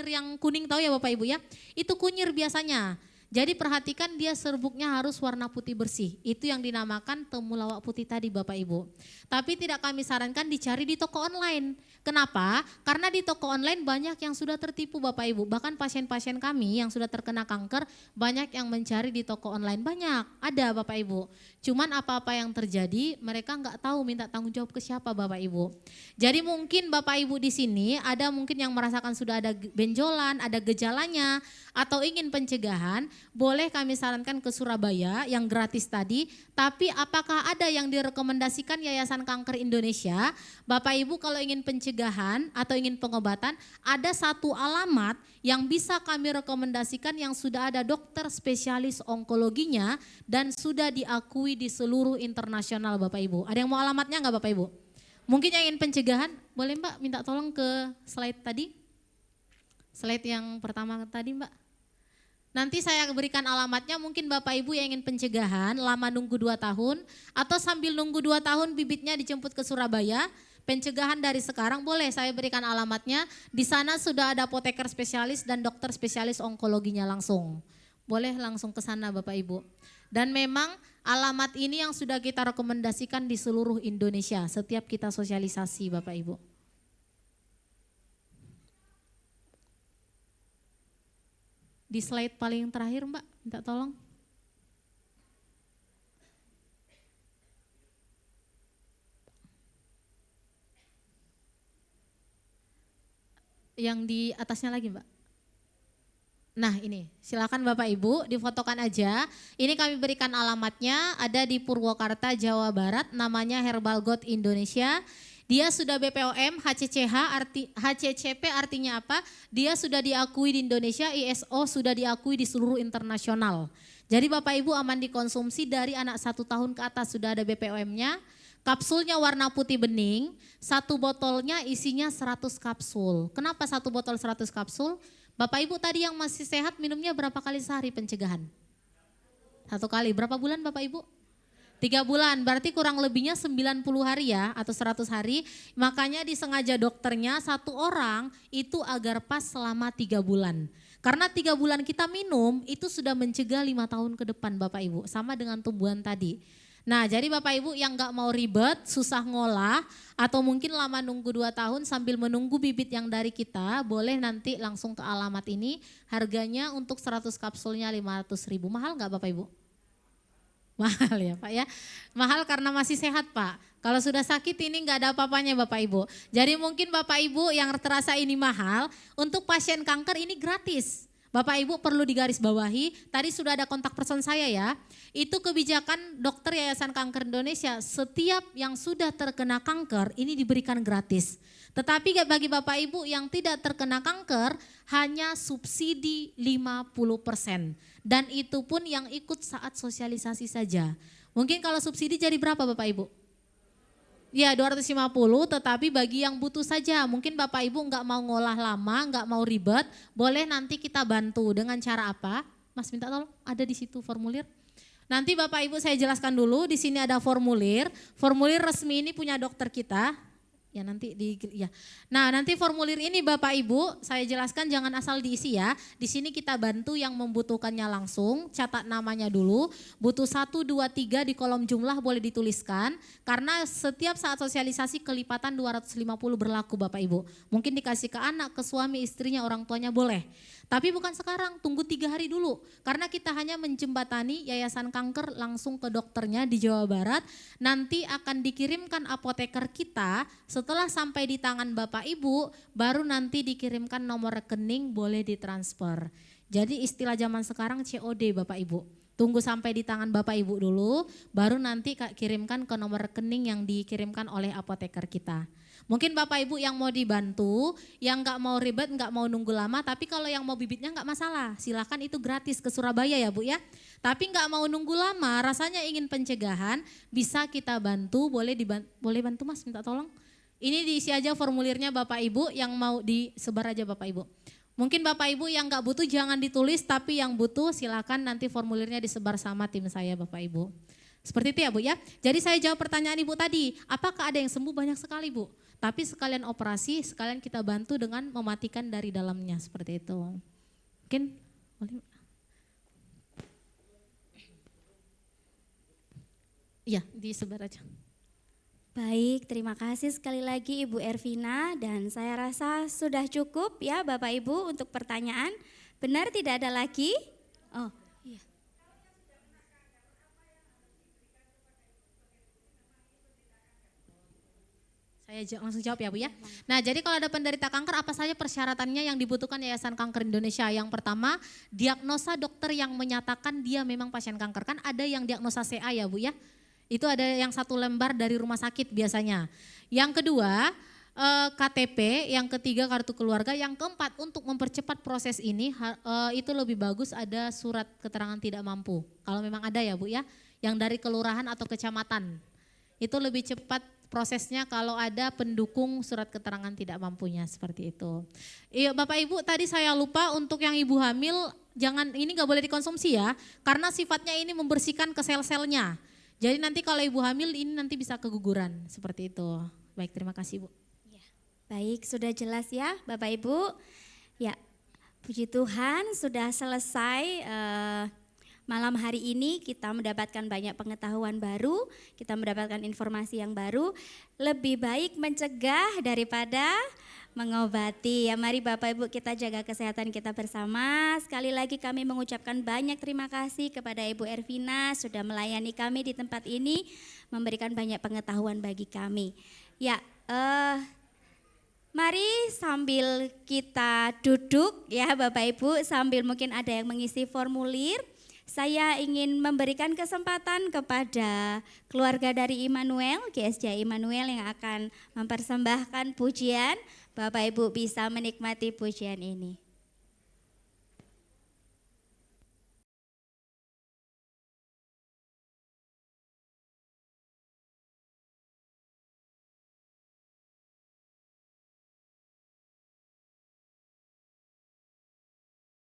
Speaker 2: yang kuning, tahu ya Bapak Ibu ya? Itu kunyir biasanya. Jadi perhatikan dia serbuknya harus warna putih bersih. Itu yang dinamakan temulawak putih tadi Bapak Ibu. Tapi tidak kami sarankan dicari di toko online. Kenapa? Karena di toko online banyak yang sudah tertipu Bapak Ibu. Bahkan pasien-pasien kami yang sudah terkena kanker banyak yang mencari di toko online. Banyak, ada Bapak Ibu. Cuman apa-apa yang terjadi mereka nggak tahu minta tanggung jawab ke siapa Bapak Ibu. Jadi mungkin Bapak Ibu di sini ada mungkin yang merasakan sudah ada benjolan, ada gejalanya atau ingin pencegahan, boleh kami sarankan ke Surabaya yang gratis tadi. Tapi apakah ada yang direkomendasikan Yayasan Kanker Indonesia? Bapak Ibu kalau ingin pencegahan atau ingin pengobatan, ada satu alamat yang bisa kami rekomendasikan yang sudah ada dokter spesialis onkologinya dan sudah diakui di seluruh internasional Bapak Ibu. Ada yang mau alamatnya enggak Bapak Ibu? Mungkin yang ingin pencegahan, boleh Mbak minta tolong ke slide tadi. Slide yang pertama tadi Mbak. Nanti saya berikan alamatnya, mungkin Bapak Ibu yang ingin pencegahan lama nunggu 2 tahun atau sambil nunggu 2 tahun bibitnya dijemput ke Surabaya. Pencegahan dari sekarang boleh saya berikan alamatnya. Di sana sudah ada apoteker spesialis dan dokter spesialis onkologinya langsung. Boleh langsung ke sana Bapak Ibu. Dan memang alamat ini yang sudah kita rekomendasikan di seluruh Indonesia setiap kita sosialisasi Bapak Ibu. Di slide paling terakhir Mbak, minta tolong. Yang di atasnya lagi Mbak. Nah ini, silakan Bapak Ibu difotokan aja. Ini kami berikan alamatnya, ada di Purwakarta, Jawa Barat, namanya Herbal God Indonesia. Dia sudah BPOM, HCCP artinya apa? Dia sudah diakui di Indonesia, ISO sudah diakui di seluruh internasional. Jadi Bapak Ibu aman dikonsumsi dari anak 1 tahun ke atas sudah ada BPOM-nya. Kapsulnya warna putih bening, 1 botolnya isinya 100 kapsul. Kenapa 1 botol 100 kapsul? Bapak Ibu tadi yang masih sehat minumnya berapa kali sehari pencegahan? 1 kali, berapa bulan Bapak Ibu? 3 bulan, berarti kurang lebihnya 90 hari ya atau 100 hari. Makanya disengaja dokternya 1 orang itu agar pas selama 3 bulan. Karena 3 bulan kita minum itu sudah mencegah 5 tahun ke depan Bapak Ibu. Sama dengan tumbuhan tadi. Nah jadi Bapak Ibu yang gak mau ribet, susah ngolah atau mungkin lama nunggu 2 tahun sambil menunggu bibit yang dari kita, boleh nanti langsung ke alamat ini. Harganya untuk 100 kapsulnya 500.000, mahal gak Bapak Ibu? Mahal ya Pak ya, mahal karena masih sehat Pak. Kalau sudah sakit ini nggak ada apa-apanya Bapak Ibu. Jadi mungkin Bapak Ibu yang terasa ini mahal, untuk pasien kanker ini gratis. Bapak Ibu perlu digarisbawahi, tadi sudah ada kontak person saya ya. Itu kebijakan dokter Yayasan Kanker Indonesia, setiap yang sudah terkena kanker ini diberikan gratis. Tetapi bagi Bapak Ibu yang tidak terkena kanker hanya subsidi 50%. Dan itu pun yang ikut saat sosialisasi saja. Mungkin kalau subsidi jadi berapa Bapak Ibu? Ya 250, tetapi bagi yang butuh saja, mungkin Bapak Ibu nggak mau ngolah lama, nggak mau ribet, boleh nanti kita bantu dengan cara apa? Mas minta tolong, ada di situ formulir. Nanti Bapak Ibu saya jelaskan dulu, di sini ada formulir resmi ini punya dokter kita. Ya nanti Nah, nanti formulir ini Bapak Ibu saya jelaskan jangan asal diisi ya. Di sini kita bantu yang membutuhkannya langsung, catat namanya dulu. Butuh 1, 2, 3 di kolom jumlah boleh dituliskan karena setiap saat sosialisasi kelipatan 250 berlaku Bapak Ibu. Mungkin dikasih ke anak, ke suami, istrinya, orang tuanya boleh. Tapi bukan sekarang, tunggu 3 hari dulu. Karena kita hanya menjembatani Yayasan Kanker langsung ke dokternya di Jawa Barat. Nanti akan dikirimkan apoteker kita, setelah sampai di tangan Bapak Ibu, baru nanti dikirimkan nomor rekening boleh ditransfer. Jadi istilah zaman sekarang COD Bapak Ibu. Tunggu sampai di tangan Bapak Ibu dulu, baru nanti kirimkan ke nomor rekening yang dikirimkan oleh apoteker kita. Mungkin Bapak Ibu yang mau dibantu, yang nggak mau ribet, nggak mau nunggu lama, tapi kalau yang mau bibitnya nggak masalah, silakan itu gratis ke Surabaya ya Bu ya. Tapi nggak mau nunggu lama, rasanya ingin pencegahan, bisa kita bantu, boleh bantu Mas minta tolong. Ini diisi aja formulirnya Bapak Ibu, yang mau disebar aja Bapak Ibu. Mungkin Bapak Ibu yang nggak butuh jangan ditulis, tapi yang butuh silakan nanti formulirnya disebar sama tim saya Bapak Ibu. Seperti itu ya Bu ya. Jadi saya jawab pertanyaan Ibu tadi, apakah ada yang sembuh? Banyak sekali Bu. Tapi sekalian operasi, sekalian kita bantu dengan mematikan dari dalamnya seperti itu. Mungkin boleh. Iya, disebar aja.
Speaker 1: Baik, terima kasih sekali lagi Ibu Ervina dan saya rasa sudah cukup ya Bapak Ibu untuk pertanyaan. Benar tidak ada lagi? Oh, iya.
Speaker 2: Saya langsung jawab ya Bu ya. Nah jadi kalau ada penderita kanker apa saja persyaratannya yang dibutuhkan Yayasan Kanker Indonesia? Yang pertama diagnosa dokter yang menyatakan dia memang pasien kanker. Kan ada yang diagnosa CA ya Bu ya. Itu ada yang 1 lembar dari rumah sakit biasanya. Yang kedua KTP, yang ketiga kartu keluarga, yang keempat untuk mempercepat proses ini itu lebih bagus ada surat keterangan tidak mampu. Kalau memang ada ya Bu ya, yang dari kelurahan atau kecamatan. Itu lebih cepat prosesnya kalau ada pendukung surat keterangan tidak mampunya seperti itu. Iya Bapak Ibu tadi saya lupa untuk yang ibu hamil ini nggak boleh dikonsumsi ya, karena sifatnya ini membersihkan ke sel-selnya. Jadi nanti kalau ibu hamil ini nanti bisa keguguran seperti itu. Baik, terima kasih Bu.
Speaker 1: Ya. Baik, sudah jelas ya Bapak Ibu. Ya, puji Tuhan sudah selesai malam hari ini kita mendapatkan banyak pengetahuan baru, kita mendapatkan informasi yang baru. Lebih baik mencegah daripada mengobati. Ya mari Bapak Ibu kita jaga kesehatan kita bersama. Sekali lagi kami mengucapkan banyak terima kasih kepada Ibu Ervina sudah melayani kami di tempat ini, memberikan banyak pengetahuan bagi kami. Ya, mari sambil kita duduk ya Bapak Ibu, sambil mungkin ada yang mengisi formulir. Saya ingin memberikan kesempatan kepada keluarga dari Immanuel, GSJ Immanuel yang akan mempersembahkan pujian. Bapak Ibu bisa menikmati pujian ini.